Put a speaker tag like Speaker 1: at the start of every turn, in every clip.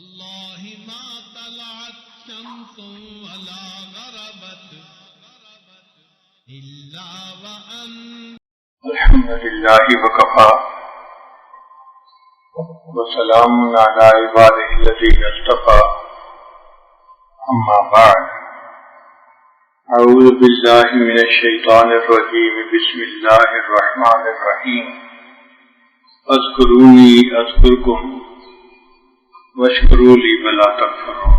Speaker 1: والله ما طلعت شمس ولا غربت إلا وأنت
Speaker 2: الحمد لله وكفى وسلام على عباده الذين اصطفى أما بعد أعوذ بالله من الشيطان الرجيم بسم الله الرحمن الرحيم اذكروني أذكركم واشكروا لي ولا تكفرون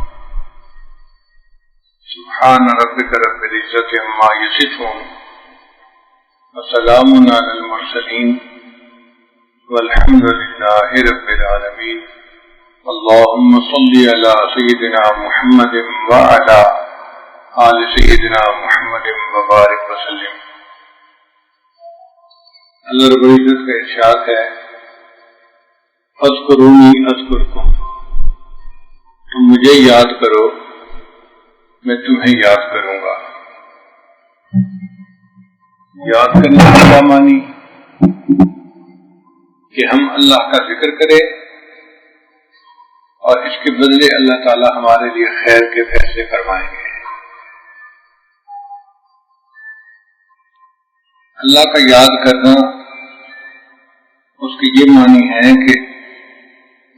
Speaker 2: سبحان ربك رب العزة عما يصفون وسلام على المرسلين والحمد لله رب العالمين اللهم صل على سيدنا محمد وعلى آل سيدنا محمد وبارك وسلم۔ اللہ رب العزت کا ارشاد ہے اذکرونی اذکرکم، تم مجھے یاد کرو میں تمہیں یاد کروں گا۔ یاد کرنے کا کیا معنی کہ ہم اللہ کا ذکر کریں اور اس کے بدلے اللہ تعالی ہمارے لیے خیر کے فیصلے فرمائیں گے۔ اللہ کا یاد کرنا اس کی یہ معنی ہے کہ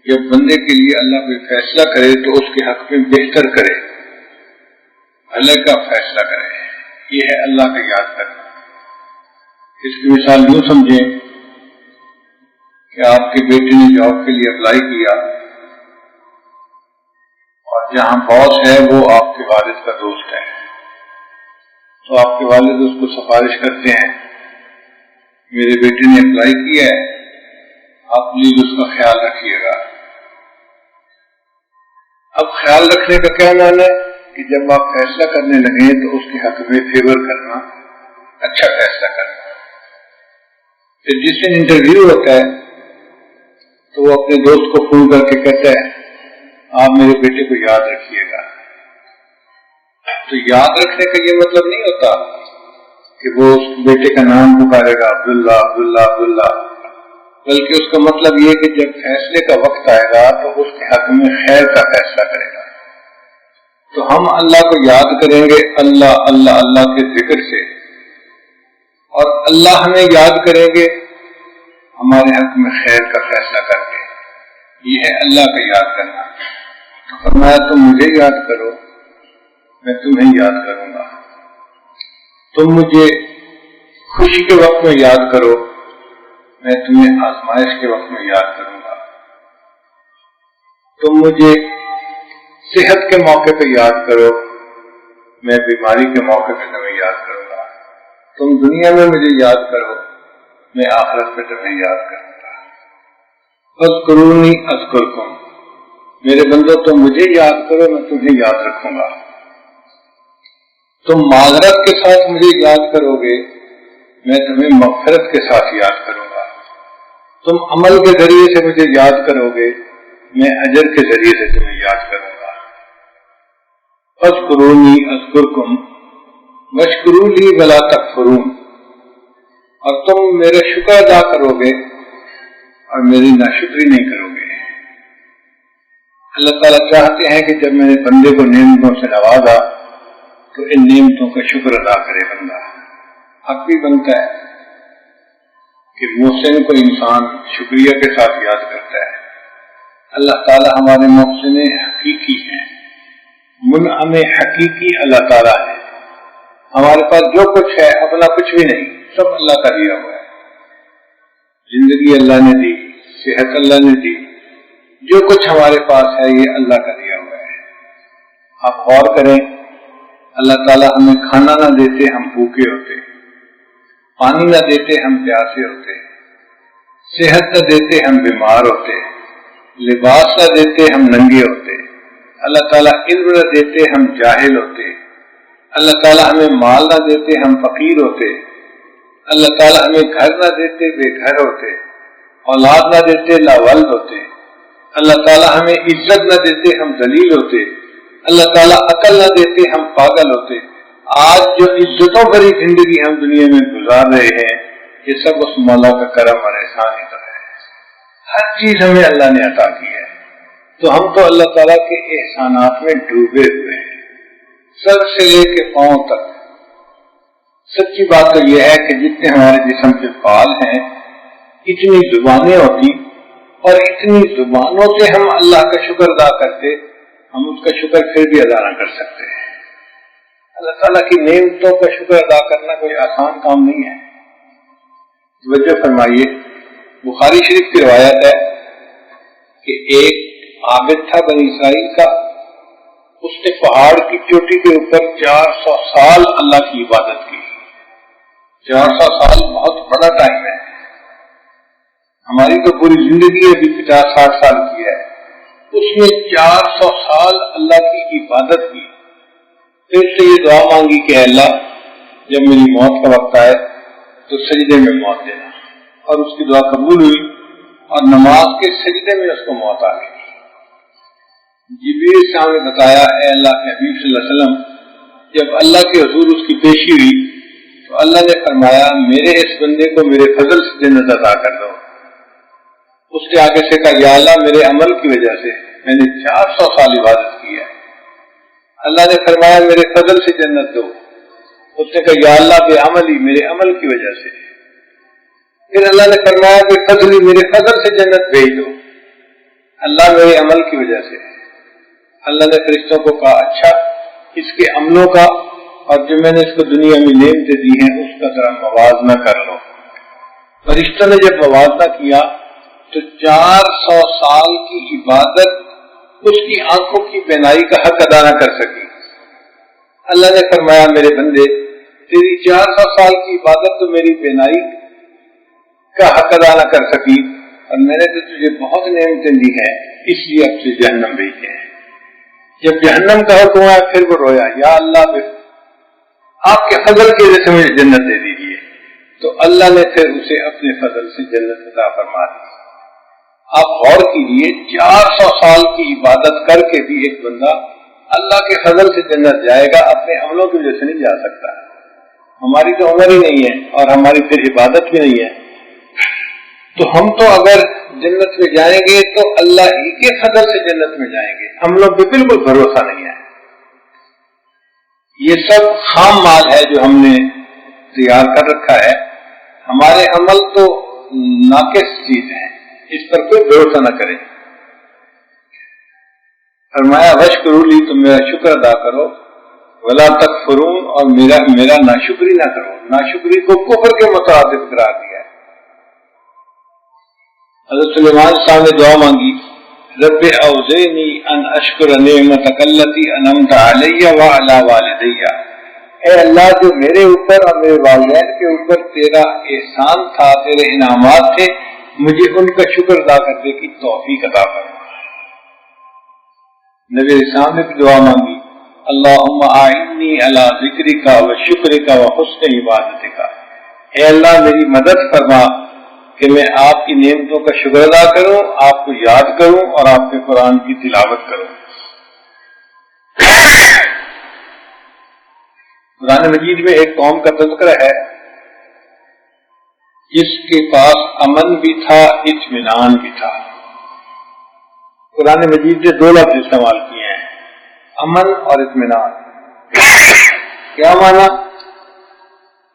Speaker 2: جب بندے کے لیے اللہ کوئی فیصلہ کرے تو اس کے حق میں بہتر کرے، اللہ کا فیصلہ کرے، یہ ہے اللہ کا یاد کرنا۔ اس کی مثال یوں سمجھیں کہ آپ کے بیٹے نے جاب کے لیے اپلائی کیا اور جہاں باس ہے وہ آپ کے والد کا دوست ہے، تو آپ کے والد اس کو سفارش کرتے ہیں میرے بیٹے نے اپلائی کیا ہے، آپ پلیز اس کا خیال رکھیے گا۔ اب خیال رکھنے کا کیا معنی ہے کہ جب آپ فیصلہ کرنے لگیں تو اس کے حق میں فیور کرنا، اچھا فیصلہ کرنا۔ پھر جس دن انٹرویو ہوتا ہے تو وہ اپنے دوست کو فون کر کے کہتا ہے آپ میرے بیٹے کو یاد رکھیے گا۔ تو یاد رکھنے کا یہ مطلب نہیں ہوتا کہ وہ اس بیٹے کا نام پکارے گا عبداللہ عبداللہ عبداللہ، بلکہ اس کا مطلب یہ کہ جب فیصلے کا وقت آئے گا تو اس کے حق میں خیر کا فیصلہ کرے گا۔ تو ہم اللہ کو یاد کریں گے اللہ اللہ اللہ کے ذکر سے، اور اللہ ہمیں یاد کریں گے ہمارے حق میں خیر کا فیصلہ کر کے۔ یہ ہے اللہ کا یاد کرنا۔ تو فرمایا تم مجھے یاد کرو میں تمہیں یاد کروں گا، تم مجھے خوشی کے وقت میں یاد کرو میں تمہیں آزمائش کے وقت میں یاد کروں گا، تم مجھے صحت کے موقع پہ یاد کرو میں بیماری کے موقع پہ تمہیں یاد کروں گا، تم دنیا میں مجھے یاد کرو میں آخرت پہ تمہیں یاد کروں گا۔ اذکرونی اذکرکم، میرے بندو تم مجھے یاد کرو میں تمہیں یاد رکھوں گا۔ تم معذرت کے ساتھ مجھے یاد کرو گے میں تمہیں مغفرت کے ساتھ یاد کروں گا۔ تم عمل کے ذریعے سے مجھے یاد کرو گے میں اجر کے ذریعے سے تمہیں یاد کروں گا۔ اذکرونی اذکرکم واشکروا لی ولا تکفرون، اور تم میرے شکر ادا کرو گے اور میری ناشکری نہیں کرو گے۔ اللہ تعالیٰ چاہتے ہیں کہ جب میں نے بندے کو نعمتوں سے نوازا تو ان نعمتوں کا شکر ادا کرے بندہ۔ حق بھی بنتا ہے کہ محسن کو انسان شکریہ کے ساتھ یاد کرتا ہے۔ اللہ تعالیٰ ہمارے محسن حقیقی ہیں، منعم حقیقی اللہ تعالیٰ ہے۔ ہمارے پاس جو کچھ ہے اپنا کچھ بھی نہیں، سب اللہ کا دیا ہوا ہے۔ زندگی اللہ نے دی، صحت اللہ نے دی، جو کچھ ہمارے پاس ہے یہ اللہ کا دیا ہوا ہے۔ آپ غور کریں، اللہ تعالیٰ ہمیں کھانا نہ دیتے ہم بھوکے ہوتے، پانی نہ دیتے ہم پیاسے ہوتے، صحت نہ دیتے ہم بیمار ہوتے، لباس نہ دیتے ہم ننگے ہوتے، اللہ تعالیٰ علم نہ دیتے ہم جاہل ہوتے، اللہ تعالیٰ ہمیں مال نہ دیتے ہم فقیر ہوتے، اللہ تعالیٰ ہمیں گھر نہ دیتے بے گھر ہوتے، اولاد نہ دیتے لاولد ہوتے، اللہ تعالیٰ ہمیں عزت نہ دیتے ہم ذلیل ہوتے، اللہ تعالیٰ عقل نہ دیتے ہم پاگل ہوتے۔ آج جو عزتوں بھری زندگی ہم دنیا میں گزار رہے ہیں یہ سب اس مولا کا کرم اور احسان ہی تو ہے۔ ہر چیز ہمیں اللہ نے عطا کی ہے، تو ہم تو اللہ تعالیٰ کے احسانات میں ڈوبے ہوئے ہیں سر سے لے کے پاؤں تک۔ سچی بات تو یہ ہے کہ جتنے ہمارے جسم کے فعال ہیں، اتنی زبانیں ہوتی اور اتنی زبانوں سے ہم اللہ کا شکر ادا کرتے، ہم اس کا شکر پھر بھی ادا نہ کر سکتے۔ اللہ تعالیٰ کی نعمتوں کا شکر ادا کرنا کوئی آسان کام نہیں ہے۔ توجہ فرمائیے، بخاری شریف کی روایت ہے کہ ایک عابد تھا بنی اسرائیل کا، اس نے پہاڑ کی چوٹی کے اوپر 400 سال اللہ کی عبادت کی۔ 400 سال بہت بڑا ٹائم ہے، ہماری تو پوری زندگی ابھی 50-60 سال کی ہے۔ اس نے 400 سال اللہ کی عبادت کی، پھر سے یہ دعا مانگی کہ اللہ جب میری موت کا وقت آئے تو سجدے میں موت دینا، اور اس کی دعا قبول ہوئی اور نماز کے سجدے میں اس کو موت آ گئی۔ جبریل صاحب نے بتایا، اے اللہ کے حبیب صلی اللہ علیہ وسلم، جب اللہ کے حضور اس کی پیشی ہوئی تو اللہ نے فرمایا میرے اس بندے کو میرے فضل سے جنت عطا کر دو۔ اس نے آگے سے کہا یا اللہ میرے عمل کی وجہ سے میں نے 400 سال عبادت کی ہے۔ اللہ نے فرمایا میرے فضل سے جنت دو۔ اس نے کہا یا اللہ بے عملی، میرے عمل کی وجہ سے۔ پھر اللہ نے فرمایا بے فضلی، میرے فضل سے جنت بھیج دو۔ اللہ میرے عمل کی وجہ سے۔ اللہ نے فرشتوں کو کہا اچھا اس کے عملوں کا اور جو میں نے اس کو دنیا میں نعمتیں دی ہیں اس کا ذرا موازنہ کر لو۔ فرشتوں نے جب موازنہ کیا تو 400 سال کی عبادت اس کی آنکھوں کی بینائی کا حق ادا نہ کر سکی۔ اللہ نے فرمایا میرے بندے تیری 400 سال کی عبادت تو میری بینائی کا حق ادا نہ کر سکی، اور میں نے تو تجھے بہت نعمتیں دی ہیں، اس لیے اب سے جہنم بھیجے ہیں۔ جب جہنم کا حکم ہوا پھر وہ رویا یا اللہ آپ کے فضل کی وجہ سے مجھے جنت دے دیجیے، تو اللہ نے پھر اسے اپنے فضل سے جنت عطا فرما دی۔ آپ غور کیجیے 400 سال کی عبادت کر کے بھی ایک بندہ اللہ کے فضل سے جنت جائے گا، اپنے عملوں کی وجہ سے نہیں جا سکتا۔ ہماری تو عمر ہی نہیں ہے اور ہماری پھر عبادت بھی نہیں ہے، تو ہم تو اگر جنت میں جائیں گے تو اللہ ہی کے فضل سے جنت میں جائیں گے، ہم لوگ پہ بالکل بھروسہ نہیں ہے۔ یہ سب خام مال ہے جو ہم نے تیار کر رکھا ہے، ہمارے عمل تو ناقص چیز ہے، اس پر کوئی بھروسہ نہ کریں۔ فرمایا وشکروا لی، تم میرا شکر ادا کرو، ولا تکفرون، اور میرا ناشکری نہ کرو۔ ناشکری کو کفر کے مترادف قرار دیا ہے۔ حضرت سلیمان صاحب نے دعا مانگی رب اوزعنی ان اشکر نعمتک التی انعمت علی وعلی والدی، اے اللہ جو میرے اوپر اور میرے والدین کے اوپر تیرا احسان تھا، تیرے انعامات تھے، مجھے ان کا شکر ادا کرنے کی توفیق عطا فرما۔ نبی علیہ السلام نے دعا مانگی اللہم اعنی علی ذکرک و شکرک و حسن عبادتک، اے اللہ میری مدد فرما کہ میں آپ کی نعمتوں کا شکر ادا کروں، آپ کو یاد کروں اور آپ کے قرآن کی تلاوت کروں۔ قرآن مجید میں ایک قوم کا تذکرہ ہے جس کے پاس امن بھی تھا، اطمینان بھی تھا۔ قرآن مجید نے 2 لفظ استعمال کیے ہیں، امن اور اطمینان۔ کیا معنی؟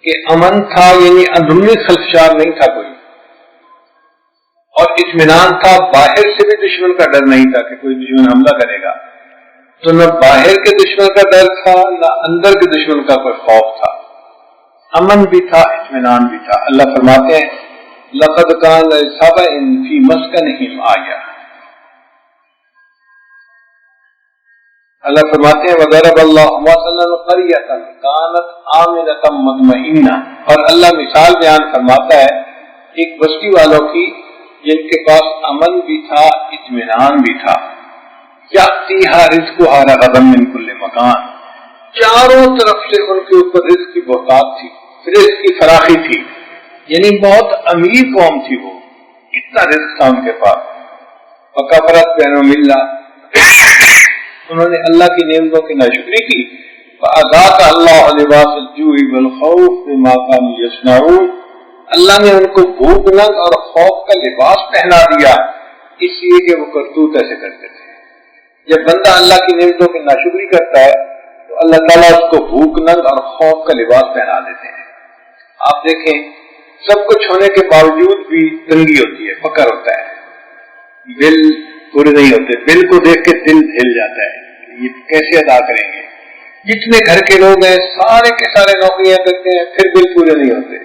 Speaker 2: کہ امن تھا یعنی اندرونی خلفشار نہیں تھا کوئی، اور اطمینان تھا، باہر سے بھی دشمن کا ڈر نہیں تھا کہ کوئی دشمن حملہ کرے گا، تو نہ باہر کے دشمن کا ڈر تھا نہ اندر کے دشمن کا کوئی خوف تھا، امن بھی تھا، اطمینان بھی تھا۔ اللہ فرماتے ہیں لقد کان لسبأ فی مسکنہم آیہ، اللہ فرماتے ہیں وضرب اللہ مثلا قریۃ کانت آمنۃ مطمئنہ، اور اللہ مثال بیان فرماتا ہے ایک بستی والوں کی جن کے پاس امن بھی تھا، اطمینان بھی تھا۔ یاتیھا رزقھا رغداً من کل مکان، چاروں طرف سے ان کے اوپر رزق کی بہتات تھی، رزق کی فراخی تھی، یعنی بہت امیر قوم تھی، وہ اتنا رزق تھا ان کے پاس۔ وکفرت بانعم اللہ، انہوں نے اللہ کی نعمتوں کی ناشکری کی۔ فاذاق اللہ لباس الجوع والخوف بما كانوا يصنعون، اللہ نے ان کو بھوک ننگ اور خوف کا لباس پہنا دیا، اس لیے کہ وہ کرتوت ایسے کرتے تھے۔ جب بندہ اللہ کی نعمتوں کی ناشکری کرتا ہے تو اللہ تعالیٰ اس کو بھوک ننگ اور خوف کا لباس پہنا دیتے ہیں. آپ دیکھیں سب کچھ ہونے کے باوجود بھی تنگی ہوتی ہے، فقر ہوتا ہے، بل پورے نہیں ہوتے، بل کو دیکھ کے دل ہل جاتا ہے، یہ کیسے ادا کریں گے. جتنے گھر کے لوگ ہیں سارے کے سارے نوکریاں کرتے ہیں، پھر بل پورے نہیں ہوتے،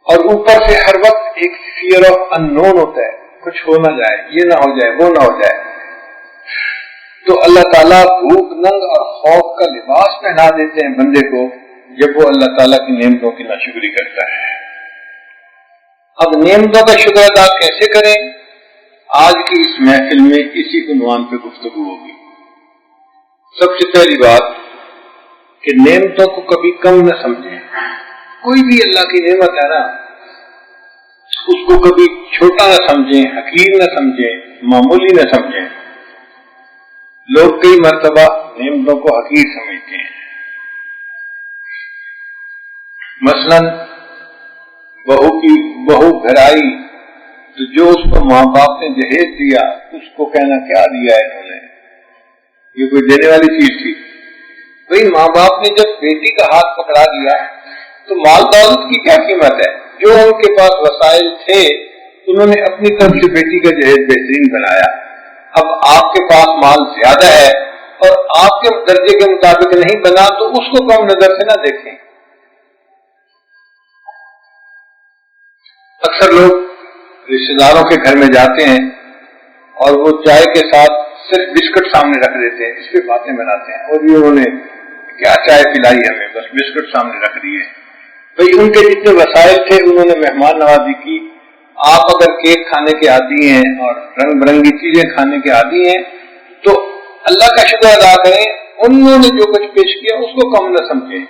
Speaker 2: اور اوپر سے ہر وقت ایک فیئر آف ان نون ہوتا ہے، کچھ ہو نہ جائے، یہ نہ ہو جائے، وہ نہ ہو جائے. تو اللہ تعالیٰ بھوک ننگ اور خوف کا لباس پہنا دیتے ہیں بندے کو جب وہ اللہ تعالیٰ کی نعمتوں کی ناشکری کرتا ہے. اب نعمتوں کا شکر ادا کیسے کریں؟ آج کی اس محفل میں اسی عنوان پہ گفتگو ہوگی. سب سے پہلی بات کہ نعمتوں کو کبھی کم نہ سمجھیں. کوئی بھی اللہ کی نعمت ہے نا، اس کو کبھی چھوٹا نہ سمجھیں، حقیر نہ سمجھیں، معمولی نہ سمجھیں. لوگ کئی مرتبہ نعمتوں کو حقیر سمجھتے ہیں. مثلا بہو گھر آئی تو جو اس کو ماں باپ نے جہیز دیا اس کو کہنا کیا دیا ہے انہوں نے، یہ کوئی دینے والی چیز تھی. بھئی ماں باپ نے جب بیٹی کا ہاتھ پکڑا دیا تو مال دولت کی کیا قیمت ہے؟ جو ان کے پاس وسائل تھے انہوں نے اپنی طرف سے بیٹی کا جہیز بہترین بنایا. اب آپ کے پاس مال زیادہ ہے اور آپ کے درجے کے مطابق نہیں بنا تو اس کو کم نظر سے نہ دیکھیں. اکثر لوگ رشتے داروں کے گھر میں جاتے ہیں اور وہ چائے کے ساتھ صرف بسکٹ سامنے رکھ دیتے ہیں، اس پہ باتیں بناتے ہیں، اور یہ انہوں نے کیا چائے پلائی ہمیں، بس بسکٹ سامنے رکھ دیے. بھئی ان کے جتنے وسائل تھے انہوں نے مہمان نوازی کی. آپ اگر کیک کھانے کے عادی ہیں اور رنگ برنگی چیزیں کھانے کے عادی ہیں تو اللہ کا شکر ادا کریں. انہوں نے جو کچھ پیش کیا اس کو کم نہ سمجھیں.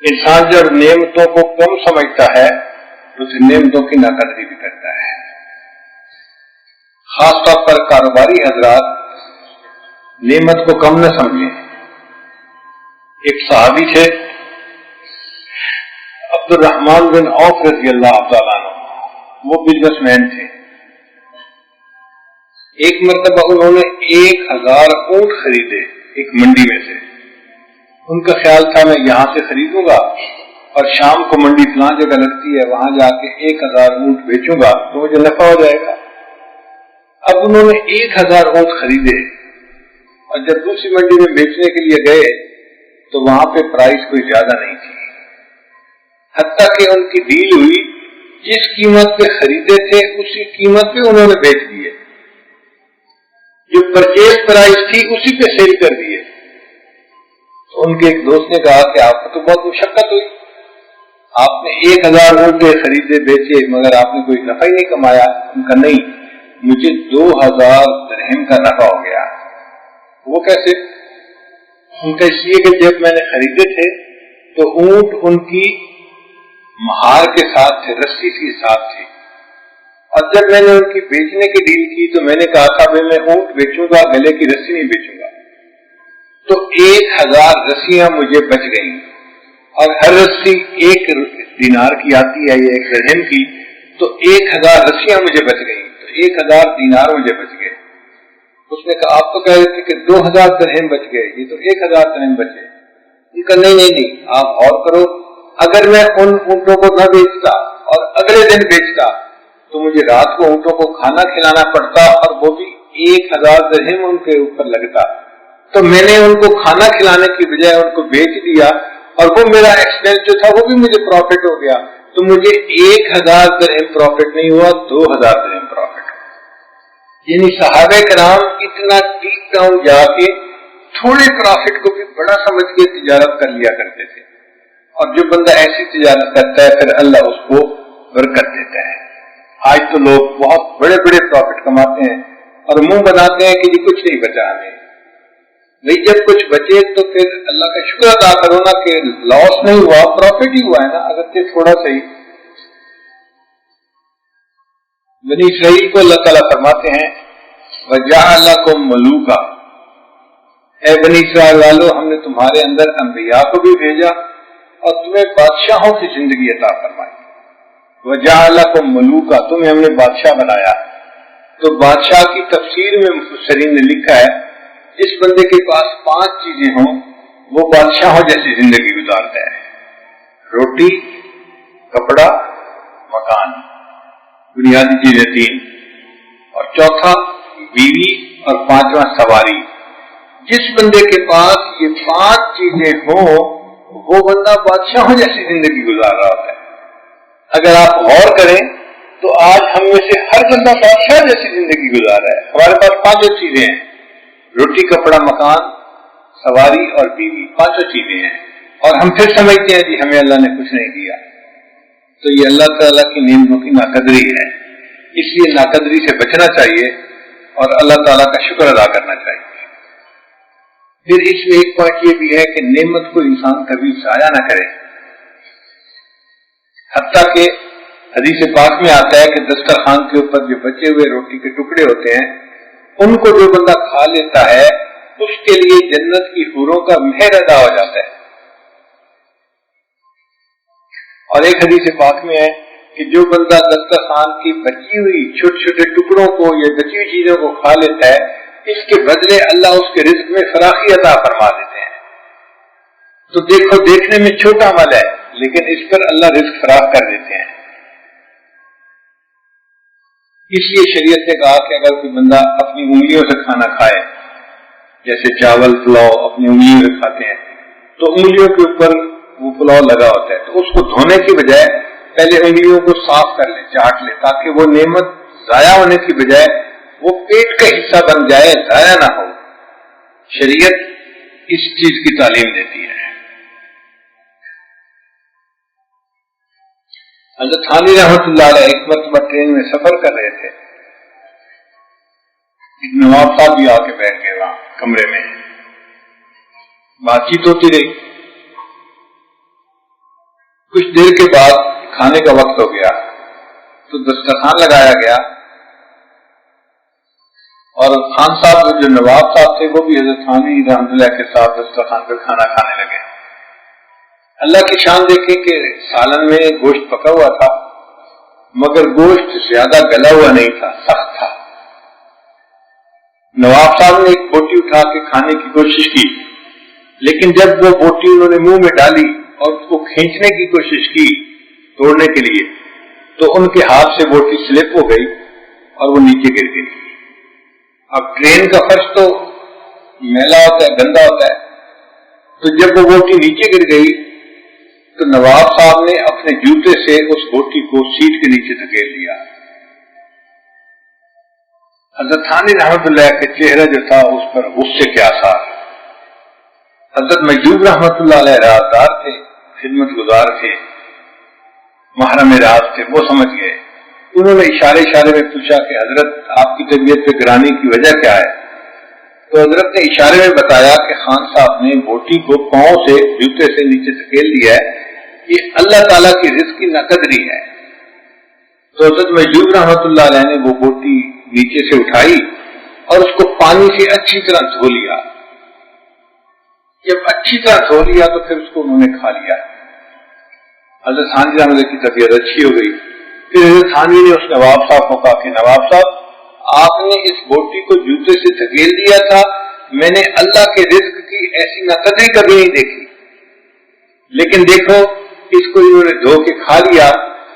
Speaker 2: انسان جب نعمتوں کو کم سمجھتا ہے تو پھر نعمتوں کی ناقدری بھی کرتا ہے. خاص طور پر کاروباری حضرات نعمت کو کم نہ سمجھیں. ایک صحابی تھے عبد الرحمن بن عوف رضی اللہ تعالیٰ عنہ، وہ بزنس مین تھے. ایک مرتبہ انہوں نے 1000 اونٹ خریدے ایک منڈی میں سے. ان کا خیال تھا میں یہاں سے خریدوں گا اور شام کو منڈی فلاں جگہ لگتی ہے وہاں جا کے 1000 اونٹ بیچوں گا تو مجھے نفع ہو جائے گا. اب انہوں نے 1000 اونٹ خریدے اور جب دوسری منڈی میں بیچنے کے لیے گئے تو وہاں پہ پرائس کوئی زیادہ نہیں تھی، حتیٰ کہ ان کی ڈیل ہوئی جس قیمت پہ خریدے تھے اسی قیمت پہ انہوں نے بیچ دیے، جو پرچیز پرائس تھی اسی پہ سیل کر دیے. تو ان کے ایک دوست نے کہا کہ آپ کو تو بہت مشقت ہوئی، آپ نے 1000 اونٹ خریدے بیچے مگر آپ نے کوئی نفع ہی نہیں کمایا. ان کا نہیں، مجھے 2000 درہم کا نفع ہو گیا. وہ کیسے؟ ان کا اس لیے کہ جب میں نے خریدے تھے تو اونٹ ان کی مہار کے ساتھ تھے، رسی کے ساتھ تھی، اور جب میں نے ان کی بیچنے کی ڈیل کی تو میں نے کہا تھا بھائی میں اونٹ بیچوں گا، گلے کی رسی نہیں بیچوں گا. تو 1000 رسیاں مجھے بچ گئی اور ہر رسی 1 دینار کی آتی ہے یا 1 درہم کی، تو 1000 رسیاں مجھے بچ گئی تو 1000 دینار مجھے بچ گئے. اس نے کہا آپ تو کہہ رہے تھے کہ 2000 درہم بچ گئے، یہ تو 1000 درہم بچے. ان کا نہیں آپ اور کرو، اگر میں ان اونٹوں کو نہ بیچتا اور اگلے دن بیچتا تو مجھے رات کو اونٹوں کو کھانا کھلانا پڑتا اور وہ بھی 1000 درہم ان کے اوپر لگتا. تو میں نے ان کو کھانا کھلانے کی بجائے ان کو بیچ دیا اور وہ میرا ایکسپینس جو تھا وہ بھی مجھے پروفٹ ہو گیا. تو مجھے 1000 درہم پروفٹ نہیں ہوا، 2000 درہم پروفٹ. یعنی صحابہ کرام اتنا ڈیپ ڈاؤن جا کے تھوڑے پروفٹ کو بھی بڑا سمجھ کے تجارت کر لیا کرتے تھے. اور جو بندہ ایسی تجارت کرتا ہے پھر اللہ اس کو برکت دیتا ہے. آج تو لوگ بہت بڑے بڑے پروفٹ کماتے ہیں اور منہ بناتے ہیں کہ جی کچھ نہیں بچا ہمیں. نہیں، جب کچھ بچے تو پھر اللہ کا شکر ادا کرو نا کہ لاس نہیں ہوا، پروفٹ ہی ہوا ہے نا، اگرچہ تھوڑا سا ہی. بنی اسرائیل کو اللہ تعالیٰ فرماتے ہیں وَجَعَلَ لَكُم مُلُوكًا، اے بنی اسرائیل والو ہم نے تمہارے اندر انبیاء کو بھی بھیجا اور تمہیں بادشاہوں کی زندگی عطا فرمائی. وَجَعَلَ لَكُم مُلُوكًا، تمہیں ہم نے بادشاہ بنایا. تو بادشاہ کی تفسیر میں مفسرین نے لکھا ہے جس بندے کے پاس 5 چیزیں ہوں وہ بادشاہوں جیسی زندگی گزارتا ہے: روٹی، کپڑا، مکان، بنیادی چیزیں 3، اور چوتھا بیوی، اور 5واں سواری۔ جس بندے کے پاس یہ 5 چیزیں ہوں وہ بندہ بادشاہوں جیسی زندگی گزار رہا ہوتا ہے۔ اگر آپ غور کریں تو آج ہم میں سے ہر بندہ بادشاہ جیسی زندگی گزار رہا ہے۔ ہمارے پاس 5 چیزیں ہیں: روٹی، کپڑا، مکان، سواری اور بیوی، 5 چیزیں ہیں، اور ہم پھر سمجھتے ہیں جی ہمیں اللہ نے کچھ نہیں دیا۔ تو یہ اللہ تعالیٰ کی نعمتوں کی ناقدری ہے، اس لیے ناقدری سے بچنا چاہیے اور اللہ تعالیٰ کا شکر ادا کرنا چاہیے۔ پھر اس میں ایک بات یہ بھی ہے کہ نعمت کو انسان کبھی ضائع نہ کرے، حتیٰ کہ حدیث پاک میں آتا ہے کہ دسترخوان کے اوپر جو بچے ہوئے روٹی کے ٹکڑے ہوتے ہیں ان کو جو بندہ کھا لیتا ہے اس کے لیے جنت کی حوروں کا مہر ادا ہو جاتا ہے۔ اور ایک حدیث پاک میں ہے کہ جو بندہ دسترخوان کی بچی ہوئی چھوٹے چھوٹے ٹکڑوں کو یا بچی ہوئی چیزوں کو کھا لیتا ہے اس کے بدلے اللہ اس کے رزق میں فراخی عطا فرما دیتے ہیں۔ تو دیکھو، دیکھنے میں چھوٹا عمل ہے لیکن اس پر اللہ رزق فراخ کر دیتے ہیں۔ اس لیے شریعت نے کہا کہ اگر کوئی بندہ اپنی انگلیوں سے کھانا کھائے، جیسے چاول پلاؤ اپنی انگلیوں سے کھاتے ہیں، تو انگلیوں کے اوپر وہ پلاؤ لگا ہوتا ہے، تو اس کو دھونے کی بجائے پہلے انگلیوں کو صاف کر لے، چاٹ لے، تاکہ وہ نعمت ضائع ہونے کی بجائے وہ پیٹ کا حصہ بن جائے، ضائع نہ ہو۔ شریعت اس چیز کی تعلیم دیتی ہے۔ حضرت تھانوی رحمۃ اللہ علیہ ایک مرتبہ ٹرین میں سفر کر رہے تھے، ایک نواب صاحب بھی آ کے بیٹھ گئے وہاں کمرے میں، بات چیت ہوتی رہی۔ کچھ دیر کے بعد کھانے کا وقت ہو گیا تو دسترخوان لگایا گیا، اور خان صاحب جو نواب صاحب تھے وہ بھی حضرت تھانوی رحمۃ اللہ کے ساتھ دسترخوان پہ کھانا کھانے لگے۔ اللہ کی شان دیکھیں کہ سالن میں گوشت پکا ہوا تھا مگر گوشت زیادہ گلا ہوا نہیں تھا، سخت تھا۔ نواب صاحب نے ایک بوٹی اٹھا کے کھانے کی کوشش کی، لیکن جب وہ بوٹی انہوں نے منہ میں ڈالی اور اس کو کھینچنے کی کوشش کی توڑنے کے لیے تو ان کے ہاتھ سے بوٹی سلپ ہو گئی اور وہ نیچے گر گئی۔ اب ٹرین کا فرش تو میلا ہوتا ہے، گندا ہوتا ہے، تو جب وہ بوٹی نیچے گر گئی تو نواب صاحب نے اپنے جوتے سے اس بوٹی کو سیٹ کے نیچے دھکیل دیا۔ حضرت تھانوی رحمۃ اللہ کے چہرہ جو تھا اس پر غصے کے آثار۔ حضرت مجذوب رحمۃ اللہ علیہ رازدار تھے، خدمت گزار تھے، محرم راز تھے، وہ سمجھ گئے۔ انہوں نے اشارے میں پوچھا کہ حضرت آپ کی طبیعت پہ گرانی کی وجہ کیا ہے؟ تو حضرت نے اشارے میں بتایا کہ خان صاحب نے بوٹی کو پاؤں سے جوتے سے نیچے دھکیل دیا ہے، یہ اللہ تعالیٰ کی رزق کی ناقدری ہے۔ تو حضرت مجذوب رحمۃ اللہ علیہ نے وہ بوٹی نیچے سے اٹھائی اور اس کو پانی سے اچھی طرح دھو لیا۔ جب اچھی طرح دھو لیا تو پھر اس کو انہوں نے کھا لیا۔ حضرت تھانوی رحمۃ اللہ کی طبیعت اچھی ہو گئی۔ پھر حضرت تھانوی نے اس نواب صاحب کو کہا کہ نواب صاحب، آپ نے اس بوٹی کو جوتے سے دھکیل دیا تھا، میں نے اللہ کے رزق کی ایسی ناقدری کبھی نہیں دیکھی، لیکن دیکھو اس کو انہوں نے دھو کے کھا لیا،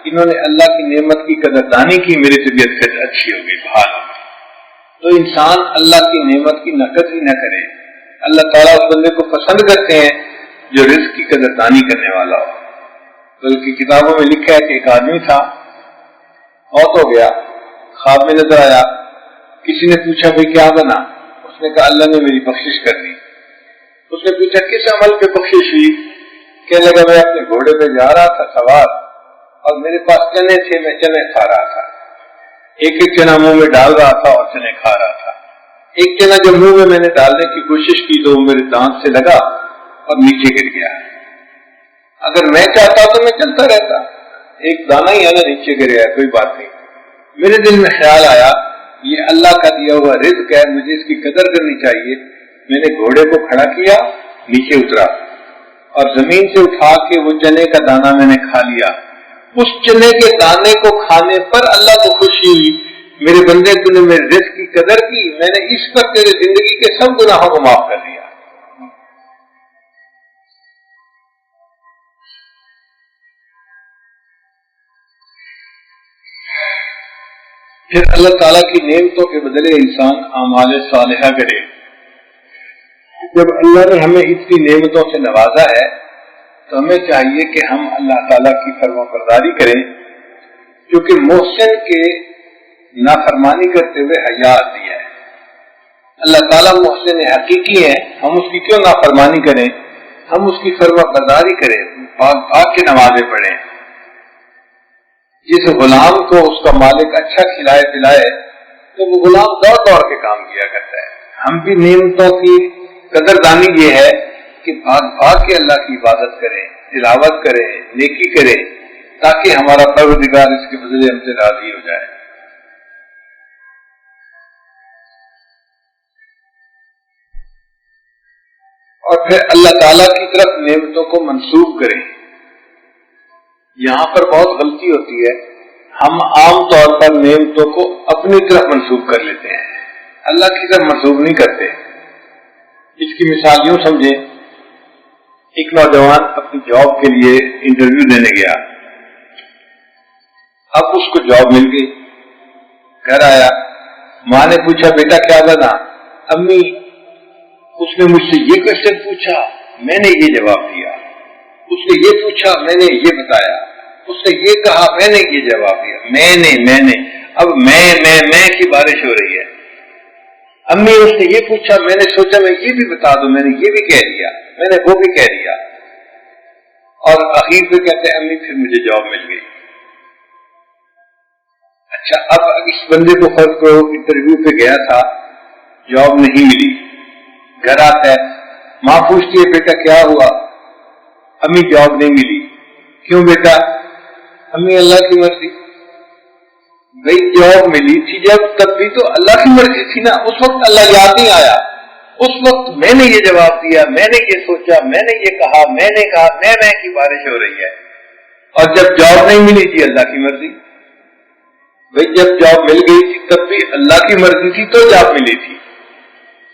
Speaker 2: انہوں نے اللہ کی نعمت کی قدردانی کی، میری طبیعت پھر اچھی ہو گئی، بحال ہو گئی۔ تو انسان اللہ کی نعمت کی ناقدری نہ کرے۔ اللہ تعالیٰ اس بندے کو پسند کرتے ہیں جو رزق کی قدردانی کرنے والا ہو۔ بلکہ کتابوں میں لکھا ہے کہ ایک آدمی تھا، موت ہو گیا، خواب میں نظر آیا، کسی نے پوچھا بھائی کیا بنا؟ اس نے کہا اللہ نے میری بخشش کر دی۔ اس نے پوچھا کس عمل پہ بخشش ہوئی؟ کہنے لگا میں اپنے گھوڑے پہ جا رہا تھا سوار، اور میرے پاس چنے تھے، میں چنے کھا رہا تھا، ایک ایک چنا منہ میں ڈال رہا تھا اور چنے کھا رہا تھا۔ ایک چنا جو منہ میں نے ڈالنے کی کوشش کی تو وہ میرے دانت سے لگا اور نیچے گر گیا۔ اگر میں چاہتا تو میں چلتا رہتا، ایک دانہ ہی ہے نا نیچے گر گیا، کوئی بات نہیں۔ میرے دل میں خیال آیا یہ اللہ کا دیا ہوا رزق ہے، مجھے اس کی قدر کرنی چاہیے۔ میں نے گھوڑے کو کھڑا کیا، نیچے اترا اور زمین سے اٹھا کے وہ چنے کا دانہ میں نے کھا لیا۔ اس چنے کے دانے کو کھانے پر اللہ کو خوشی ہوئی میرے بندے تو نے میرے رزق کی قدر کی، میں نے اس پر تیرے زندگی کے سب گناہوں کو معاف کر دیا۔ پھر اللہ تعالیٰ کی نعمتوں کے بدلے انسان اعمال صالحہ کرے۔ جب اللہ نے ہمیں اتنی نعمتوں سے نوازا ہے تو ہمیں چاہیے کہ ہم اللہ تعالیٰ کی فرما برداری کریں، کیونکہ محسن کے نافرمانی کرتے ہوئے حیا آتی ہے۔ اللہ تعالیٰ محسن حقیقی ہے، ہم اس کی کیوں نافرمانی کریں، ہم اس کی فرما برداری کریں، پاک کے نمازیں پڑھیں۔ جس غلام کو اس کا مالک اچھا کھلائے پلائے تو وہ غلام دوڑ دوڑ کے کام کیا کرتا ہے۔ ہم بھی نعمتوں کی قدردانی یہ ہے کہ بھاگ کے اللہ کی عبادت کریں، تلاوت کریں، نیکی کریں، تاکہ ہمارا پروردگار اس کے بدلے ہم سے راضی ہو جائے۔ اور پھر اللہ تعالیٰ کی طرف نعمتوں کو منسوب کریں۔ یہاں پر بہت غلطی ہوتی ہے، ہم عام طور پر نعمتوں کو اپنی طرف منسوب کر لیتے ہیں، اللہ کی طرف منسوب نہیں کرتے۔ اس کی مثال یوں سمجھیں، ایک نوجوان اپنی جاب کے لیے انٹرویو دینے گیا، اب اس کو جاب مل گئی، گھر آیا، ماں نے پوچھا بیٹا کیا بنا؟ امی اس نے مجھ سے یہ کوشچن پوچھا، میں نے یہ جواب دیا، اس نے یہ پوچھا، میں نے یہ بتایا، اس نے یہ کہا، میں نے یہ جواب دیا، میں نے اب میں کی بارش ہو رہی ہے۔ امی اس نے یہ پوچھا، میں نے سوچا میں یہ بھی بتا دوں، میں نے یہ بھی کہہ دیا، میں نے وہ بھی کہہ دیا، اور اخیر پہ کہتے ہیں امی پھر مجھے جاب مل گئی۔ اچھا، اب اس بندے کو فرض کرو انٹرویو پہ گیا تھا، جاب نہیں ملی، گھر آتا ہے، ماں پوچھتی ہے بیٹا کیا ہوا؟ امی جاب نہیں ملی۔ کیوں بیٹا؟ امی اللہ کی مرضی۔ بھئی جاب ملی تھی جب، تب بھی تو اللہ کی مرضی تھی نا، اس وقت اللہ یاد نہیں آیا، اس وقت میں نے یہ جواب دیا، میں نے یہ سوچا، میں نے یہ کہا، میں نے کہا، میں کی بارش ہو رہی ہے۔ اور جب جاب نہیں ملی تھی اللہ کی مرضی۔ بھئی جب جاب مل گئی تھی تب بھی اللہ کی مرضی تھی تو جاب ملی تھی۔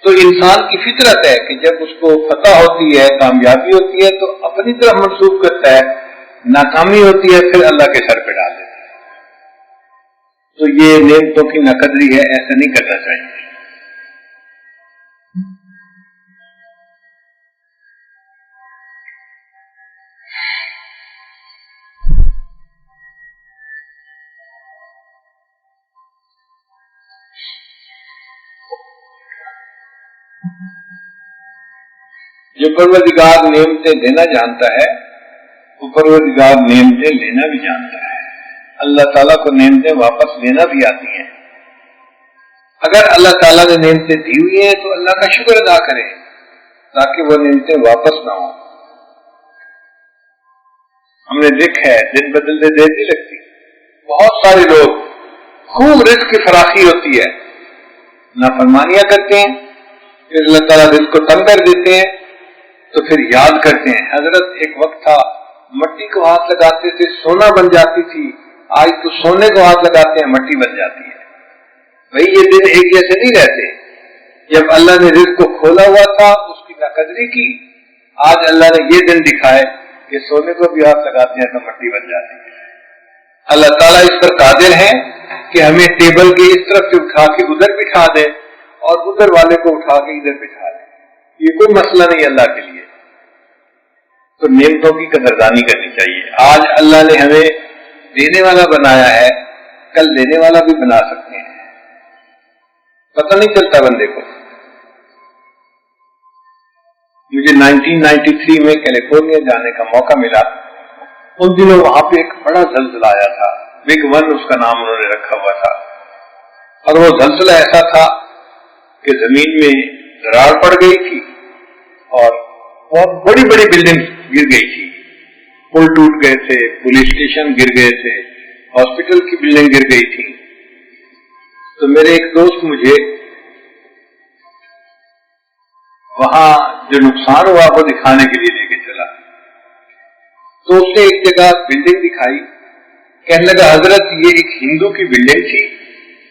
Speaker 2: تو انسان کی فطرت ہے کہ جب اس کو فتح ہوتی ہے، کامیابی ہوتی ہے تو اپنی طرف منسوب کرتا ہے، ناکامی ہوتی ہے پھر اللہ کے سر پہ ڈال دیتا ہے۔ تو یہ نعمتوں کی ناقدری ہے، ایسا نہیں کرنا چاہیے۔ جو پروردگار نعمتیں دینا جانتا ہے وہ پروردگار نعمتیں لینا بھی جانتا ہے۔ اللہ تعالیٰ کو نعمتیں واپس لینا بھی آتی ہیں۔ اگر اللہ تعالیٰ نے نعمتیں دی ہوئی ہیں تو اللہ کا شکر ادا کریں تاکہ وہ نعمتیں واپس نہ ہوں۔ ہم نے دیکھا ہے دن بدلتے دیر نہیں لگتی، بہت سارے لوگ خوب رزق کی فراخی ہوتی ہے، نافرمانیاں کرتے ہیں، پھر اللہ تعالیٰ رزق کو تنگ کر دیتے ہیں تو پھر یاد کرتے ہیں حضرت ایک وقت تھا مٹی کو ہاتھ لگاتے تھے سونا بن جاتی تھی، آج تو سونے کو ہاتھ لگاتے ہیں مٹی بن جاتی ہے۔ بھئی یہ دن ایک جیسے نہیں رہتے۔ جب اللہ نے رزق کو کھولا ہوا تھا اس کی ناقدری کی، آج اللہ نے یہ دن دکھائے کہ سونے کو بھی ہاتھ لگاتے ہیں تو مٹی بن جاتی ہے۔ اللہ تعالیٰ اس پر قادر ہے کہ ہمیں ٹیبل کے اس طرف سے اٹھا کے ادھر بٹھا دے اور ادھر والے کو اٹھا کے ادھر بٹھا دے، یہ کوئی مسئلہ نہیں اللہ کے لیے۔ تو نعمتوں کی قدردانی کرنی چاہیے۔ آج اللہ نے ہمیں دینے والا بنایا ہے، کل دینے والا بھی بنا سکتے ہیں، پتہ نہیں چلتا بندے کو۔ مجھے 1993 میں کیلیفورنیا جانے کا موقع ملا، ان دنوں وہاں پہ ایک بڑا زلزلہ آیا تھا، بگ ون اس کا نام انہوں نے رکھا ہوا تھا، اور وہ زلزلہ ایسا تھا کہ زمین میں دراڑ پڑ گئی تھی اور بہت بڑی بڑی بلڈنگ گر گئی تھی، پل ٹوٹ گئے تھے، پولیس اسٹیشن گر گئے تھے، ہاسپٹل کی بلڈنگ گر گئی تھی۔ تو میرے ایک دوست مجھے وہاں جو نقصان ہوا وہ دکھانے کے لیے لے کے چلا، تو اس نے ایک جگہ بلڈنگ دکھائی، کہنے لگا حضرت یہ ایک ہندو کی بلڈنگ تھی،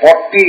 Speaker 2: 40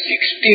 Speaker 2: $60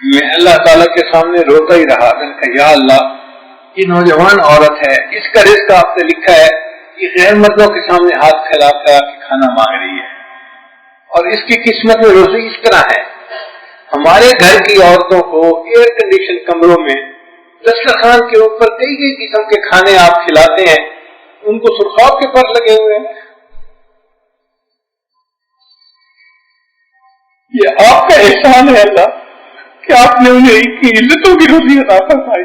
Speaker 2: میں اللہ تعالیٰ کے سامنے روتا ہی رہا. میں نے کہا یا اللہ یہ نوجوان عورت ہے, اس کا رزق آپ نے لکھا ہے, یہ غیر مردوں کے سامنے ہاتھ پھیلا کے کھانا مانگ رہی ہے, اور اس کی قسمت میں روزی اس طرح ہے. ہمارے گھر کی عورتوں کو ایئر کنڈیشن کمروں میں دسترخوان کے اوپر کئی کئی قسم کے کھانے آپ کھلاتے ہیں, ان کو سرخاب کے پر لگے ہوئے ہیں. یہ آپ کا احسان ہے اللہ کہ آپ نے انہیں اتنی عزتوں کی روزی عطا فرمائی.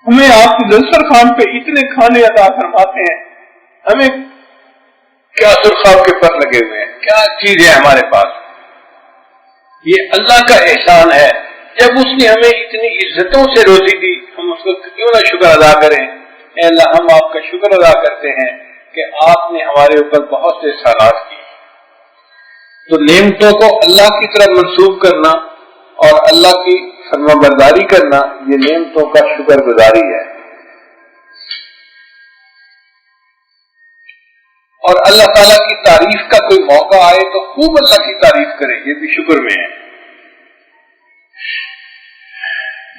Speaker 2: ہمیں آپ کے دسترخوان پہ اتنے کھانے عطا فرماتے ہیں, ہمیں کیا سرخاب کے پر لگے ہوئے ہیں, کیا چیز ہے ہمارے پاس. یہ اللہ کا احسان ہے. جب اس نے ہمیں اتنی عزتوں سے روزی دی, ہم اس کو کیوں نہ شکر ادا کریں. اے اللہ ہم آپ کا شکر ادا کرتے ہیں کہ آپ نے ہمارے اوپر بہت سے احسانات کیے. تو نعمتوں کو اللہ کی طرف منسوب کرنا اور اللہ کی فرما برداری کرنا, یہ نعمتوں کا شکر گزاری ہے. اور اللہ تعالیٰ کی تعریف کا کوئی موقع آئے تو خوب اللہ کی تعریف کرے, یہ بھی شکر میں ہے.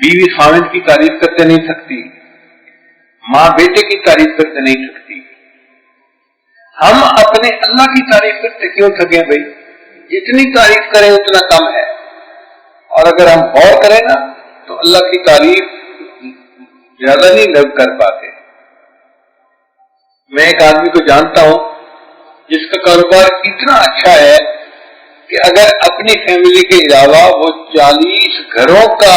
Speaker 2: بیوی خاوند کی تعریف کرتے نہیں سکتی, ماں بیٹے کی تعریف کرتے نہیں سکتی. ہم اپنے اللہ کی تعریف کرتے کیوں تھکے بھائی؟ جتنی تعریف کریں اتنا کم ہے. اور اگر ہم غور کریں نا تو اللہ کی تعریف زیادہ نہیں لگ کر پاتے. میں ایک آدمی کو جانتا ہوں جس کا کاروبار اتنا اچھا ہے کہ اگر اپنی فیملی کے علاوہ وہ 40 گھروں کا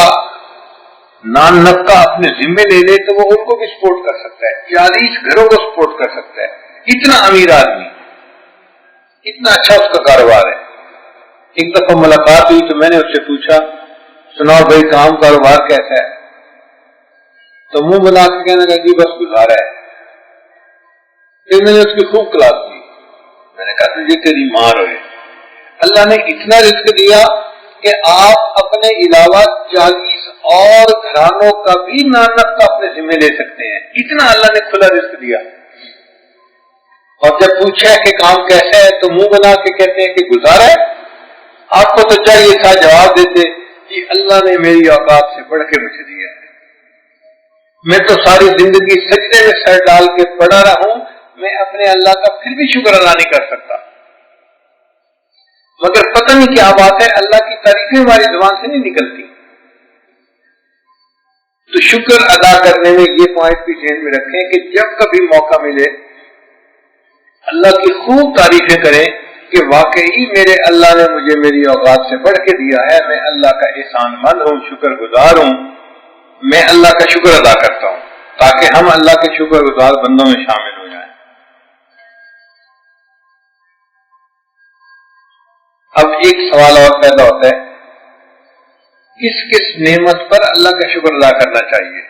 Speaker 2: نان نفقہ اپنے ذمے لے لے تو وہ ان کو بھی سپورٹ کر سکتا ہے, 40 گھروں کو سپورٹ کر سکتا ہے. اتنا امیر آدمی, اتنا اچھا اس کا کاروبار ہے. ایک دفعہ ملاقات ہوئی تو میں نے اس سے پوچھا سناؤ بھائی کام کاروبار کیسا ہے؟ تو منہ بنا کے کہنے لگا جی بس گزارا ہے. پھر میں نے اس کی خوب کلاس کی. میں نے کہا تجھے تیری ماں روئے, اللہ نے اتنا رزق دیا کہ آپ اپنے علاوہ 40 اور گھرانوں کا بھی نانک کا اپنے ذمہ لے سکتے ہیں. اتنا اللہ نے کھلا رزق دیا. اور جب پوچھا کہ کام کیسا ہے تو منہ بنا کے کہتے ہیں کہ گزارا ہے. آپ کو تو چاہیے تھا جواب دیتے کہ اللہ نے میری اوقات سے بڑھ کے مجھے دیا ہے. میں تو ساری زندگی سجدے میں سر ڈال کے پڑا رہا ہوں, میں اپنے اللہ کا پھر بھی شکر ادا نہیں کر سکتا. مگر پتہ نہیں کیا بات ہے, اللہ کی تعریفیں ہماری زبان سے نہیں نکلتی. تو شکر ادا کرنے میں یہ پوائنٹ بھی ذہن میں رکھیں کہ جب کبھی موقع ملے اللہ کی خوب تعریفیں کریں کہ واقعی میرے اللہ نے مجھے میری اوقات سے بڑھ کے دیا ہے, میں اللہ کا احسان مند ہوں, شکر گزار ہوں, میں اللہ کا شکر ادا کرتا ہوں, تاکہ ہم اللہ کے شکر گزار بندوں میں شامل ہو جائیں. اب ایک سوال اور پیدا ہوتا ہے, کس کس نعمت پر اللہ کا شکر ادا کرنا چاہیے؟